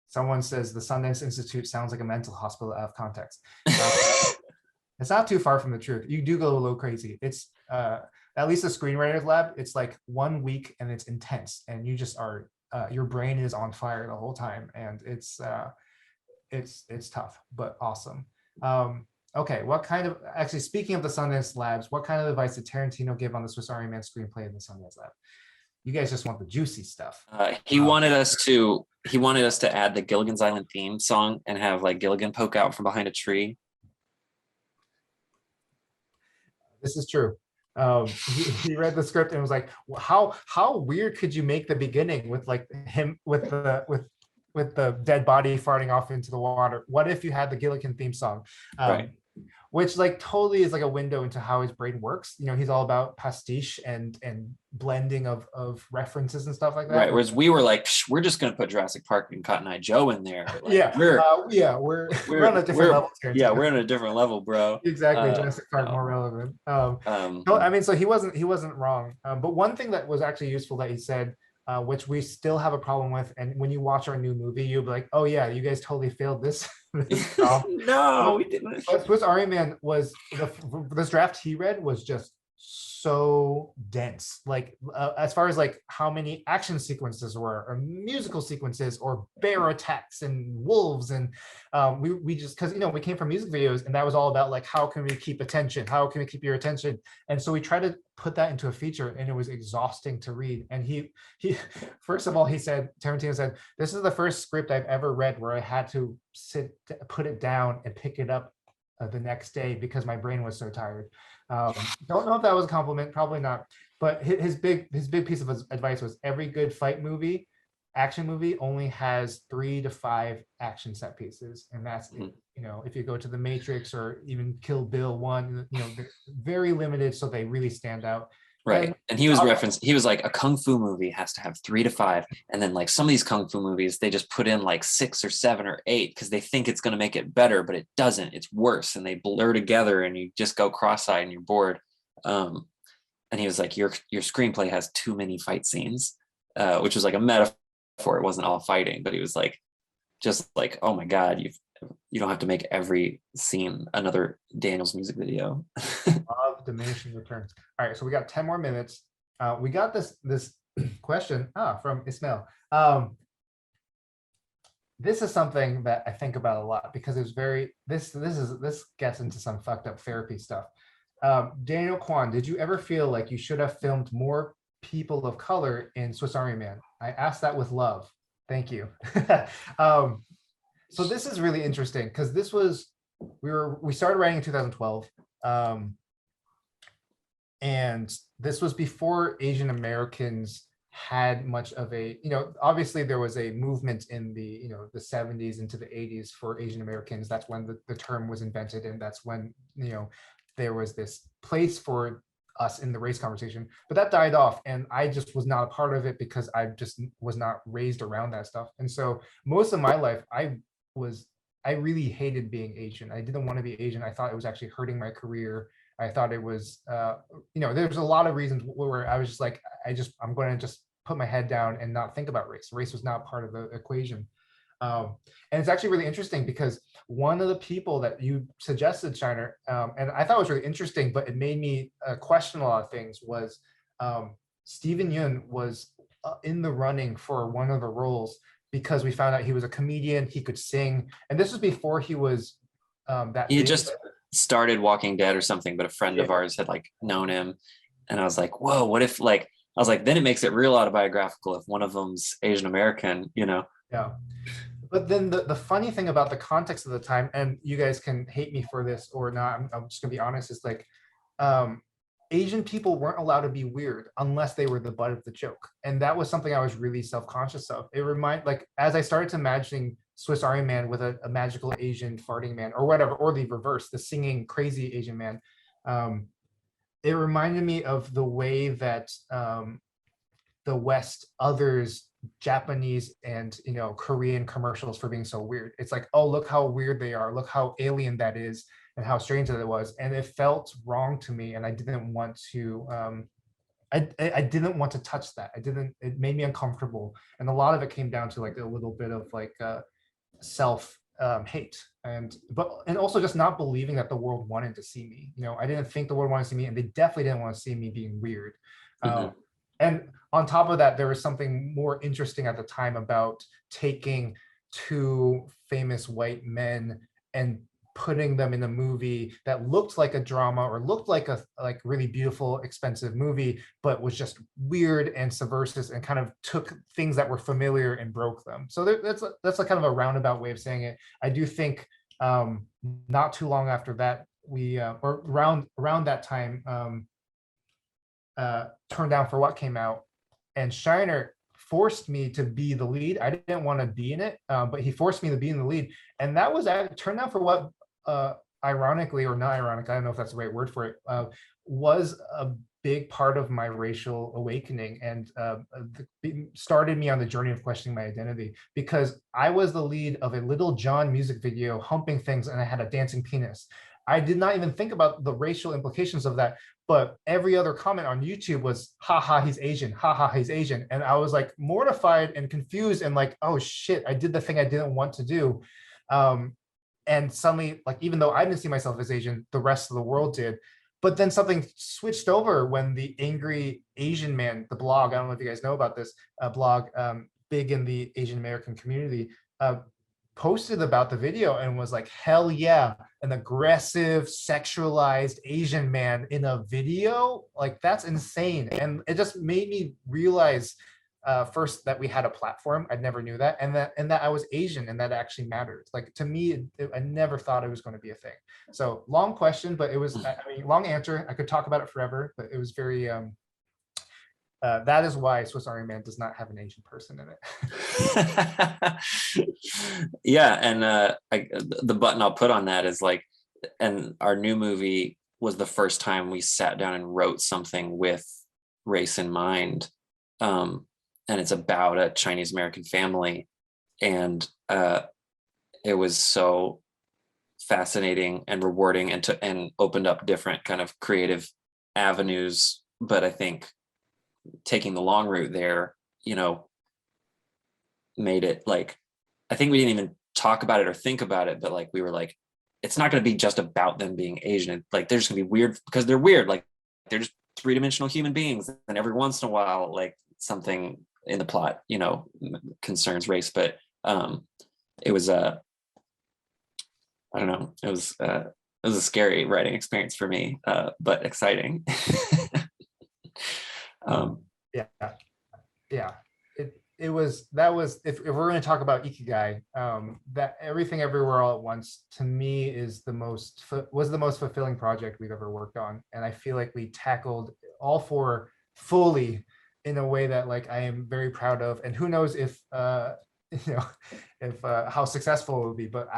Someone says the Sundance Institute sounds like a mental hospital out of context. It's not too far from the truth. You do go a little crazy. It's at least the screenwriters lab, it's like 1 week and it's intense, and you just are your brain is on fire the whole time, and it's tough but awesome. Okay, what kind of, actually speaking of the Sundance Labs, what kind of advice did Tarantino give on the Swiss Army Man screenplay in the Sundance Lab? You guys just want the juicy stuff. He wanted us to add the Gilligan's Island theme song and have like Gilligan poke out from behind a tree. This is true. He read the script and was like, how weird could you make the beginning with like him with the dead body farting off into the water? What if you had the Gilligan theme song? Right. Which like totally is like a window into how his brain works. You know, he's all about pastiche and blending of references and stuff like that. Right. Whereas we were like, we're just gonna put Jurassic Park and Cotton Eye Joe in there. Like, we're on a different level. Yeah, we're on a different level, bro. Exactly. Jurassic Park more relevant. No, I mean, so he wasn't wrong. But one thing that was actually useful that he said, which we still have a problem with, and when you watch our new movie, you'll be like, oh yeah, you guys totally failed this. No, we didn't. But Swiss Army Man was this draft he read was just so dense, like as far as like how many action sequences were, or musical sequences, or bear attacks and wolves. And we just, because we came from music videos, and that was all about like, how can we keep attention, how can we keep your attention. And so we tried to put that into a feature, and it was exhausting to read. And he first of all, he said, Tarantino said, this is the first script I've ever read where I had to put it down and pick it up the next day because my brain was so tired. Don't know if that was a compliment, probably not. But his big piece of advice was, every good fight movie, action movie, only has 3 to 5 action set pieces, and that's it. If you go to the Matrix or even Kill Bill 1, they're very limited, so they really stand out. Right. And he was he was like, a kung fu movie has to have 3 to 5. And then like some of these kung fu movies, they just put in like 6 or 7 or 8 because they think it's going to make it better, but it doesn't. It's worse. And they blur together and you just go cross-eyed and you're bored. And he was like, your screenplay has too many fight scenes, which was like a metaphor. It wasn't all fighting, but he was like, just like, oh my God, you don't have to make every scene another Daniel's music video. Of diminishing returns. All right, so we got 10 more minutes. We got this question from Ismail. This is something that I think about a lot because it's very this gets into some fucked up therapy stuff. Daniel Kwan, did you ever feel like you should have filmed more people of color in Swiss Army Man? I asked that with love. Thank you. So this is really interesting because this was we started writing in 2012. And this was before Asian Americans had much of a, obviously there was a movement in the, the 70s into the 80s for Asian Americans. That's when the term was invented. And that's when, there was this place for us in the race conversation, but that died off. And I just was not a part of it because I just was not raised around that stuff. And so most of my life, I really hated being Asian. I didn't want to be Asian. I thought it was actually hurting my career. I thought it was, there's a lot of reasons where I was just like, I'm going to just put my head down and not think about race. Race was not part of the equation. And it's actually really interesting because one of the people that you suggested, Shiner, and I thought was really interesting, but it made me question a lot of things, was Steven Yeun was in the running for one of the roles because we found out he was a comedian, he could sing. And this was before he was that He big. just started Walking Dead or something, but a friend of ours had like known him, and I was like, whoa, what if like, I was like, then it makes it real autobiographical if one of them's Asian American. Yeah. But then the funny thing about the context of the time, and you guys can hate me for this or not, I'm just gonna be honest, is like Asian people weren't allowed to be weird unless they were the butt of the joke. And that was something I was really self-conscious of. It like, as I started to imagining Swiss Army Man with a magical Asian farting man or whatever, or the reverse, the singing crazy Asian man, it reminded me of the way that the West others Japanese and Korean commercials for being so weird. It's like, oh, look how weird they are, look how alien that is, and how strange that it was. And it felt wrong to me, and I didn't want to I didn't want to touch that. It made me uncomfortable. And a lot of it came down to like a little bit of like self hate, and also just not believing that the world wanted to see me. I didn't think the world wanted to see me, and they definitely didn't want to see me being weird. And on top of that, there was something more interesting at the time about taking 2 famous white men and putting them in a movie that looked like a drama or looked like a really beautiful, expensive movie, but was just weird and subversive and kind of took things that were familiar and broke them. So that's a kind of a roundabout way of saying it. I do think not too long after that, we or around that time, Turn Down for What came out, and Shiner forced me to be the lead. I didn't want to be in it, but he forced me to be in the lead, and that was Turn Down for What. Ironically, or not ironic, I don't know if that's the right word for it, was a big part of my racial awakening, and started me on the journey of questioning my identity, because I was the lead of a Little John music video humping things, and I had a dancing penis. I did not even think about the racial implications of that, but every other comment on YouTube was, haha, he's Asian, haha, he's Asian. And I was like mortified and confused and like, oh shit, I did the thing I didn't want to do. And suddenly, like, even though I didn't see myself as Asian, the rest of the world did. but then something switched over when the Angry Asian Man, the blog, I don't know if you guys know about this blog, big in the Asian American community, posted about the video and was like, hell yeah, an aggressive, sexualized Asian man in a video, like that's insane. And it just made me realize first that we had a platform. I never knew that, and that I was Asian, and that actually mattered. Like to me, I never thought it was going to be a thing. So long question, but it was, I mean, long answer. I could talk about it forever, but it was very. That is why Swiss Army Man does not have an Asian person in it. Yeah, and the button I'll put on that is like, and our new movie was the first time we sat down and wrote something with race in mind. And it's about a Chinese American family, and it was so fascinating and rewarding, and opened up different kind of creative avenues. But I think taking the long route there, made it like, I think we didn't even talk about it or think about it, but like we were like, it's not going to be just about them being Asian. Like they're just going to be weird because they're weird. Like they're just three-dimensional human beings, and every once in a while, like something in the plot, concerns race. But it was I don't know, it was a scary writing experience for me, but exciting. Yeah. It was, that was, if we're going to talk about Ikigai, that Everything Everywhere All at Once to me was the most fulfilling project we've ever worked on, and I feel like we tackled all four fully in a way that like I am very proud of. And who knows if how successful it will be, but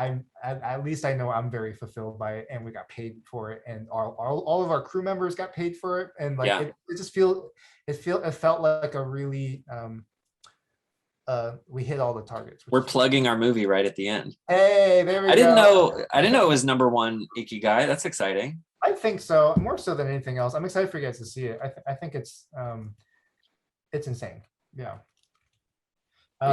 at least I know I'm very fulfilled by it, and we got paid for it, and all of our crew members got paid for it, and like it felt like a really we hit all the targets. We're plugging our movie right at the end. Hey, there we go. I didn't know it was #1 Ikigai. That's exciting. I think so, more so than anything else. I'm excited for you guys to see it. I think it's insane. Yeah. We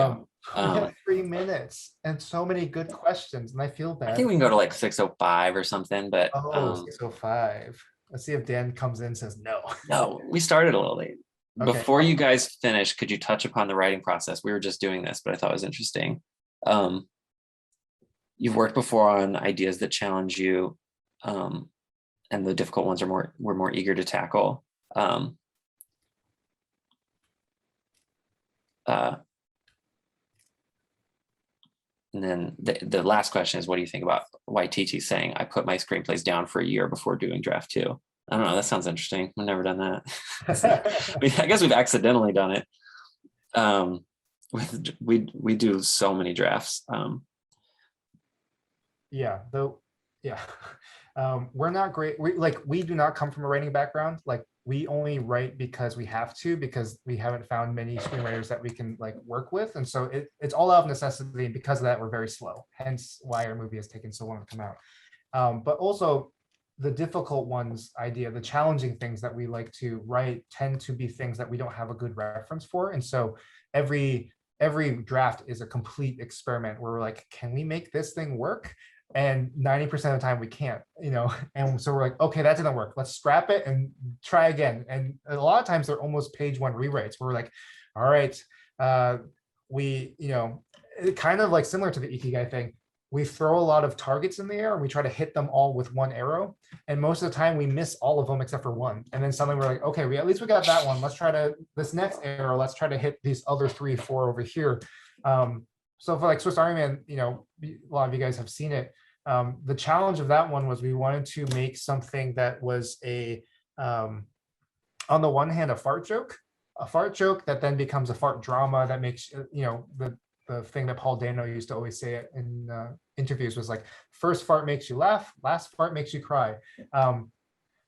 have 3 minutes and so many good questions, and I feel bad. I think we can go to like 6:05 or something, but 6:05. Let's see if Dan comes in and says no. No, we started a little late. Okay. Before you guys finish, could you touch upon the writing process? We were just doing this, but I thought it was interesting. You've worked before on ideas that challenge you, and the difficult ones we're more eager to tackle. And then the last question is, what do you think about Waititi saying, I put my screenplays down for a year before doing draft 2? I don't know. That sounds interesting. We've never done that. I guess we've accidentally done it. We do so many drafts. We're not great. We do not come from a writing background. Like we only write because we have to, because we haven't found many screenwriters that we can like work with. And so it's all out of necessity. And because of that, we're very slow. Hence why our movie has taken so long to come out. But also the difficult ones idea, the challenging things that we like to write tend to be things that we don't have a good reference for. And so every draft is a complete experiment where we're like, can we make this thing work? And 90% of the time we can't, and so we're like, okay, that didn't work. Let's scrap it and try again. And a lot of times they're almost page 1 rewrites where we're like, all right, kind of like similar to the Ikigai thing. We throw a lot of targets in the air and we try to hit them all with one arrow. And most of the time we miss all of them except for one. And then suddenly we're like, okay, at least we got that one. Let's try this next arrow, let's try to hit these other 3, 4 over here. So for like Swiss Army Man, a lot of you guys have seen it. The challenge of that one was we wanted to make something that was on the one hand, a fart joke that then becomes a fart drama that makes, the thing that Paul Dano used to always say in interviews was like, first fart makes you laugh, last fart makes you cry.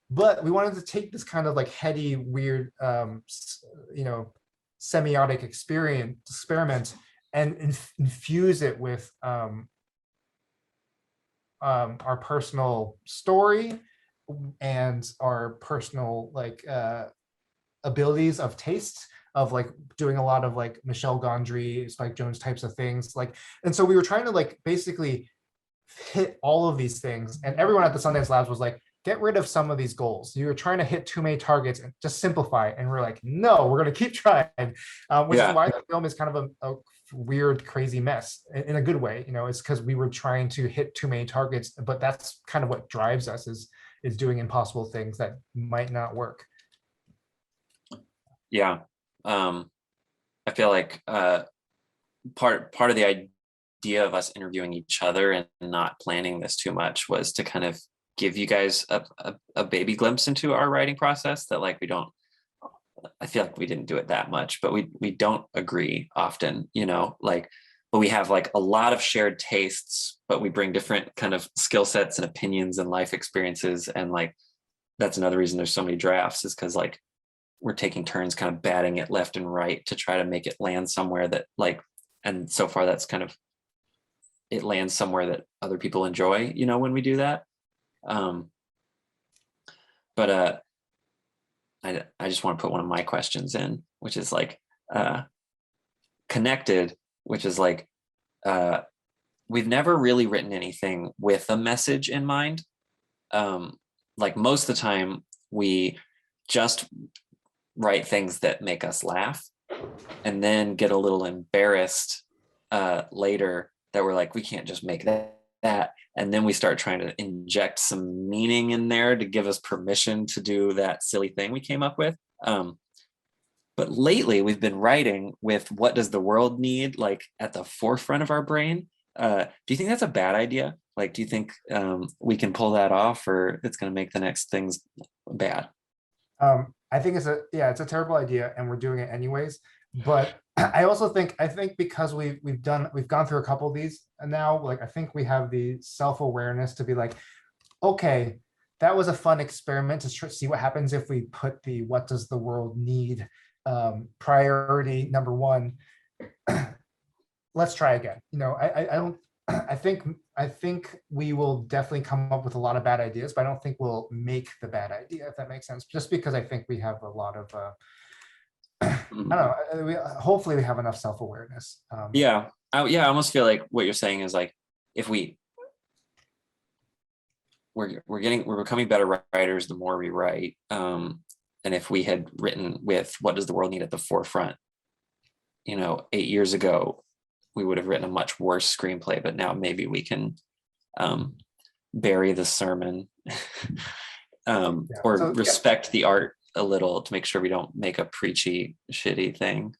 But we wanted to take this kind of like heady, weird, semiotic experiment and infuse it with our personal story and our personal abilities of taste, of like doing a lot of like Michel Gondry, Spike Jonze types of things. And so we were trying to like basically hit all of these things. And everyone at the Sundance Labs was like, get rid of some of these goals. You're trying to hit too many targets and just simplify. And we're like, no, we're going to keep trying, which is Yeah. why the film is kind of a weird, crazy mess in a good way. It's because we were trying to hit too many targets, but that's kind of what drives us is doing impossible things that might not work. Yeah. I feel like part of the idea of us interviewing each other and not planning this too much was to kind of give you guys a baby glimpse into our writing process that like I feel like we didn't do it that much, but we don't agree often, like, but we have like a lot of shared tastes, but we bring different kind of skill sets and opinions and life experiences. And like, that's another reason there's so many drafts, is because like we're taking turns kind of batting it left and right to try to make it land somewhere that like, and so far that's kind of, it lands somewhere that other people enjoy, when we do that. But I just want to put one of my questions in, which is like connected, which is like we've never really written anything with a message in mind. Like most of the time we just write things that make us laugh and then get a little embarrassed later that we're like, we can't just make that. And then we start trying to inject some meaning in there to give us permission to do that silly thing we came up with. But lately we've been writing with what does the world need, like at the forefront of our brain. Do you think that's a bad idea? Like, do you think we can pull that off, or it's going to make the next things bad? I think it's a terrible idea, and we're doing it anyways. But I think because we've gone through a couple of these, and now like I think we have the self-awareness to be like, okay, that was a fun experiment to see what happens if we put the what does the world need priority number one. Let's try again. I don't. I think we will definitely come up with a lot of bad ideas, but I don't think we'll make the bad idea, if that makes sense. Just because I think we have a lot of, I don't know. Hopefully, we have enough self-awareness. Yeah, I almost feel like what you're saying is like, if we're becoming better writers the more we write, and if we had written with what does the world need at the forefront, 8 years ago, we would have written a much worse screenplay, but now maybe we can bury the sermon or respect the art a little to make sure we don't make a preachy, shitty thing.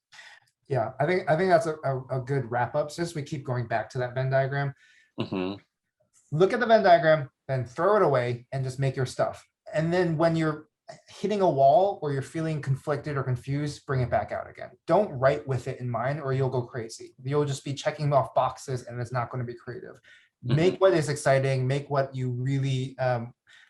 Yeah, I think that's a good wrap up. Since we keep going back to that Venn diagram, look at the Venn diagram, then throw it away and just make your stuff. And then when you're hitting a wall or you're feeling conflicted or confused, bring it back out again. Don't write with it in mind or you'll go crazy. You'll just be checking off boxes and it's not going to be creative. Make what is exciting, make what you really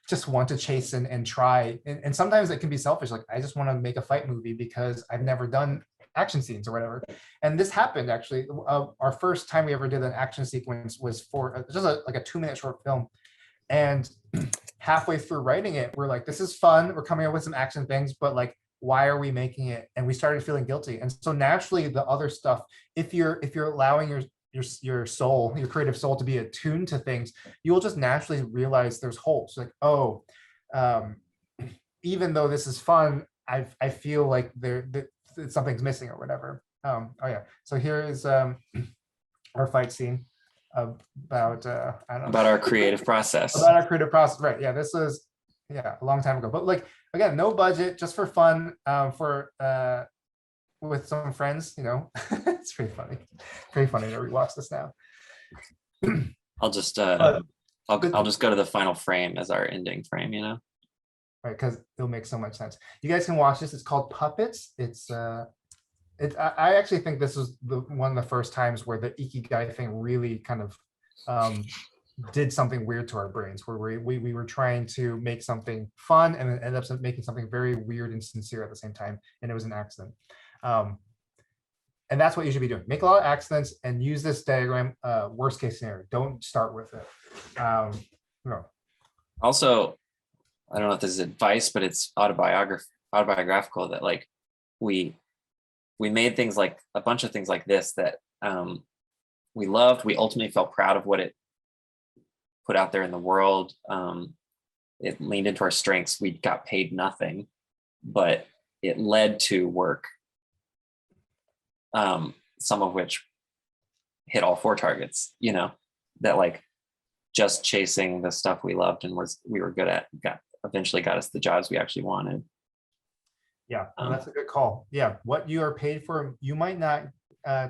just want to chase and try. And sometimes it can be selfish. Like, I just want to make a fight movie because I've never done action scenes or whatever. And this happened actually. Our first time we ever did an action sequence was for just like a 2-minute short film. And halfway through writing it, we're like, this is fun. We're coming up with some action things, but like, why are we making it? And we started feeling guilty. And so naturally the other stuff, if you're allowing your soul, your creative soul to be attuned to things, you will just naturally realize there's holes. Like, oh, even though this is fun, I feel like something's missing or whatever. Oh yeah. So here is our fight scene about I don't know, about our creative process. About our creative process, right? Yeah, this was a long time ago. But like again, no budget, just for fun, with some friends. It's pretty funny. Pretty funny to rewatch this now. I'll just I'll just go to the final frame as our ending frame. Right, because it'll make so much sense. You guys can watch this. It's called Puppets. I actually think this was one of the first times where the Ikigai thing really kind of did something weird to our brains, where we were trying to make something fun and then ended up making something very weird and sincere at the same time, and it was an accident. And that's what you should be doing. Make a lot of accidents and use this diagram. Worst case scenario, don't start with it. No. Also, I don't know if this is advice, but it's autobiographical that like we made things like a bunch of things like this that we loved. We ultimately felt proud of what it put out there in the world. it leaned into our strengths. We got paid nothing, but it led to work, some of which hit all 4 targets, that like just chasing the stuff we loved and we were good at eventually got us the jobs we actually wanted. Yeah, well, that's a good call. Yeah, what you are paid for, you might not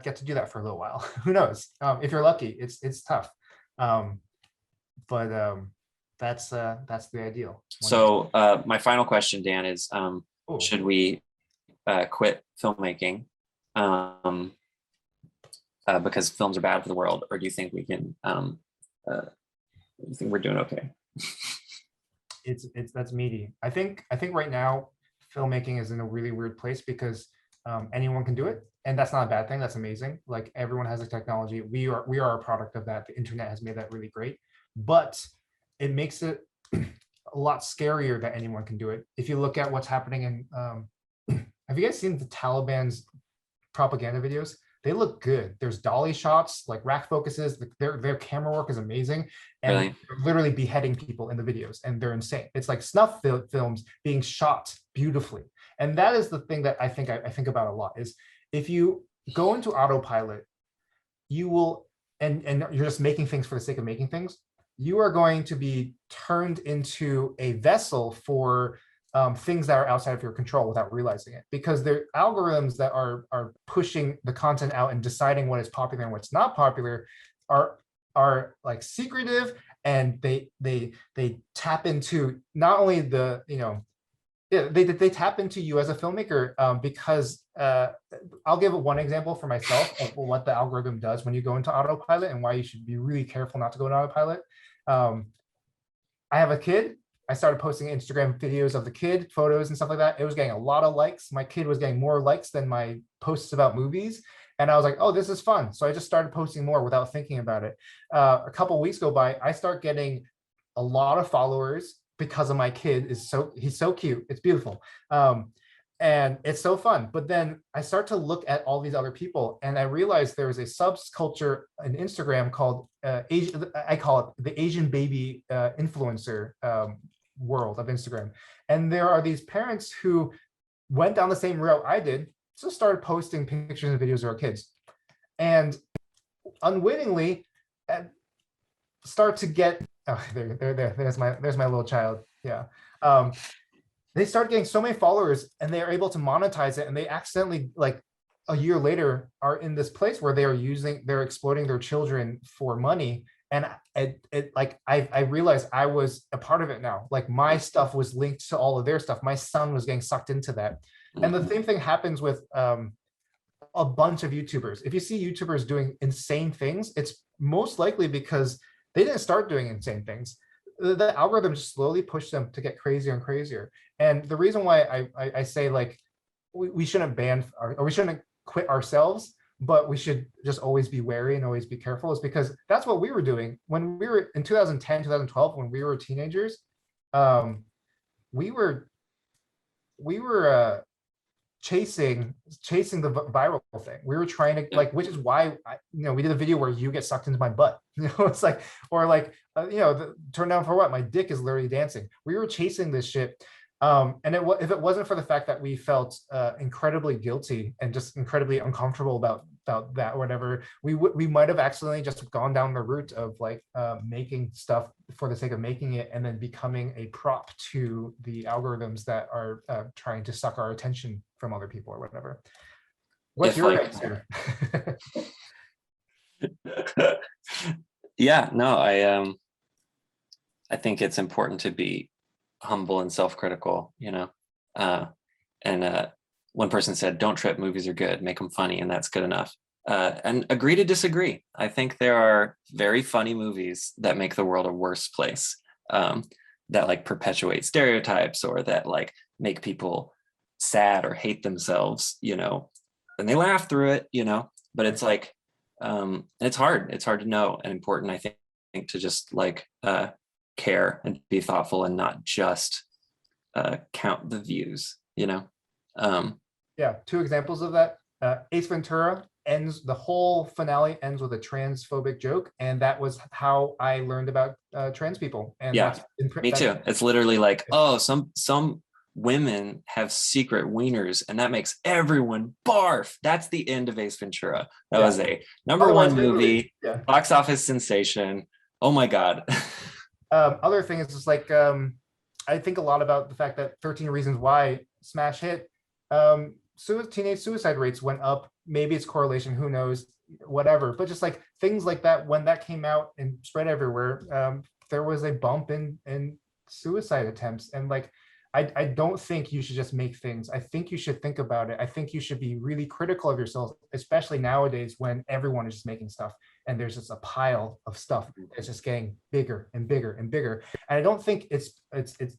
get to do that for a little while. Who knows? If you're lucky, it's tough. But that's the ideal. So my final question, Dan, is should we quit filmmaking because films are bad for the world, or do you think we can? You think we're doing okay? That's meaty. I think right now filmmaking is in a really weird place because anyone can do it, and that's not a bad thing. That's amazing. Like everyone has the technology. We are a product of that. The internet has made that really great, but it makes it a lot scarier that anyone can do it. If you look at what's happening in, have you guys seen the Taliban's propaganda videos? They look good. There's dolly shots, like rack focuses. Their camera work is amazing, and Really? they're literally beheading people in the videos, and they're insane. It's like snuff films being shot beautifully, and that is the thing that I think about a lot. Is if you go into autopilot, you will, and you're just making things for the sake of making things, you are going to be turned into a vessel for things that are outside of your control without realizing it, because they're algorithms that are pushing the content out and deciding what is popular and what's not popular are like secretive, and they tap into not only the they tap into you as a filmmaker, because I'll give one example for myself of what the algorithm does when you go into autopilot and why you should be really careful not to go into autopilot. I have a kid. I started posting Instagram videos of the kid, photos and stuff like that. It was getting a lot of likes. My kid was getting more likes than my posts about movies. And I was like, oh, this is fun. So I just started posting more without thinking about it. A couple of weeks go by, I start getting a lot of followers because of my kid. He's so cute. It's beautiful. And it's so fun. But then I start to look at all these other people, and I realized there is a subculture in Instagram called I call it the Asian baby influencer world of Instagram. And there are these parents who went down the same route I did, so started posting pictures and videos of our kids, and unwittingly start to get there's my little child. Yeah. They start getting so many followers, and they are able to monetize it, and they accidentally, like a year later, are in this place where they're exploiting their children for money. And I realized I was a part of it now. Like my stuff was linked to all of their stuff. My son was getting sucked into that. And the same thing happens with a bunch of YouTubers. If you see YouTubers doing insane things, it's most likely because they didn't start doing insane things. The algorithm just slowly pushed them to get crazier and crazier. And the reason why I say like we shouldn't or we shouldn't quit ourselves, but we should just always be wary and always be careful, is because that's what we were doing when we were in 2010, 2012, when we were teenagers. We were chasing the viral thing. We were trying to, like, which is why we did a video where you get sucked into my butt. It's like, or like turn down for what? My dick is literally dancing. We were chasing this shit. And if it wasn't for the fact that we felt incredibly guilty and just incredibly uncomfortable about that or whatever, we might have accidentally just gone down the route of like making stuff for the sake of making it, and then becoming a prop to the algorithms that are trying to suck our attention from other people or whatever. What's your answer? Yeah, no, I think it's important to be humble and self-critical, and one person said, don't trip, movies are good, make them funny, and that's good enough. And agree to disagree. I think there are very funny movies that make the world a worse place, that like perpetuate stereotypes, or that like make people sad or hate themselves, and they laugh through it, but it's like, it's hard to know, and important, I think, to just like care and be thoughtful and not just count the views. Yeah, two examples of that. Ace Ventura, ends, the whole finale ends with a transphobic joke, and that was how I learned about trans people. And Yeah, me that's too. It's literally like, oh, some women have secret wieners, and that makes everyone barf. That's the end of Ace Ventura. That yeah. was a number Otherwise, one we would've- movie, yeah. box office sensation. Oh my God. Other thing is just like I think a lot about the fact that 13 Reasons Why smash hit. Teenage suicide rates went up. Maybe it's correlation, who knows, whatever. But just like things like that, when that came out and spread everywhere, there was a bump in suicide attempts. And like, I don't think you should just make things. I think you should think about it. I think you should be really critical of yourself, especially nowadays when everyone is just making stuff and there's just a pile of stuff that's just getting bigger and bigger and bigger. And I don't think it's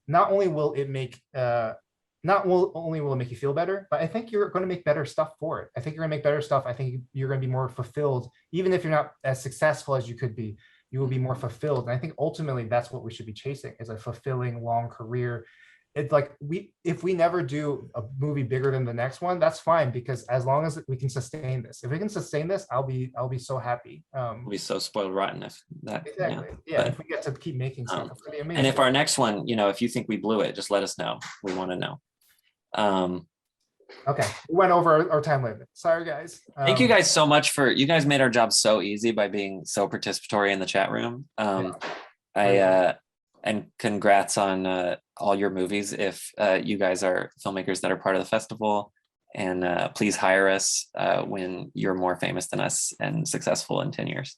not only will it make only will it make you feel better, but I think you're going to make better stuff for it. I think you're going to make better stuff. I think you're going to be more fulfilled, even if you're not as successful as you could be. You will be more fulfilled, and I think ultimately that's what we should be chasing: is a fulfilling long career. It's like if we never do a movie bigger than the next one, that's fine, because as long as we can sustain this, if we can sustain this, I'll be so happy. We'll be so spoiled rotten if that. Exactly. Yeah. But, if we get to keep making stuff, it's gonna be amazing. and if our next one, if you think we blew it, just let us know. We want to know. Okay, we went over our time limit. Sorry, guys. Thank you guys so much you guys made our job so easy by being so participatory in the chat room. And congrats on all your movies. If you guys are filmmakers that are part of the festival, and please hire us when you're more famous than us and successful in 10 years.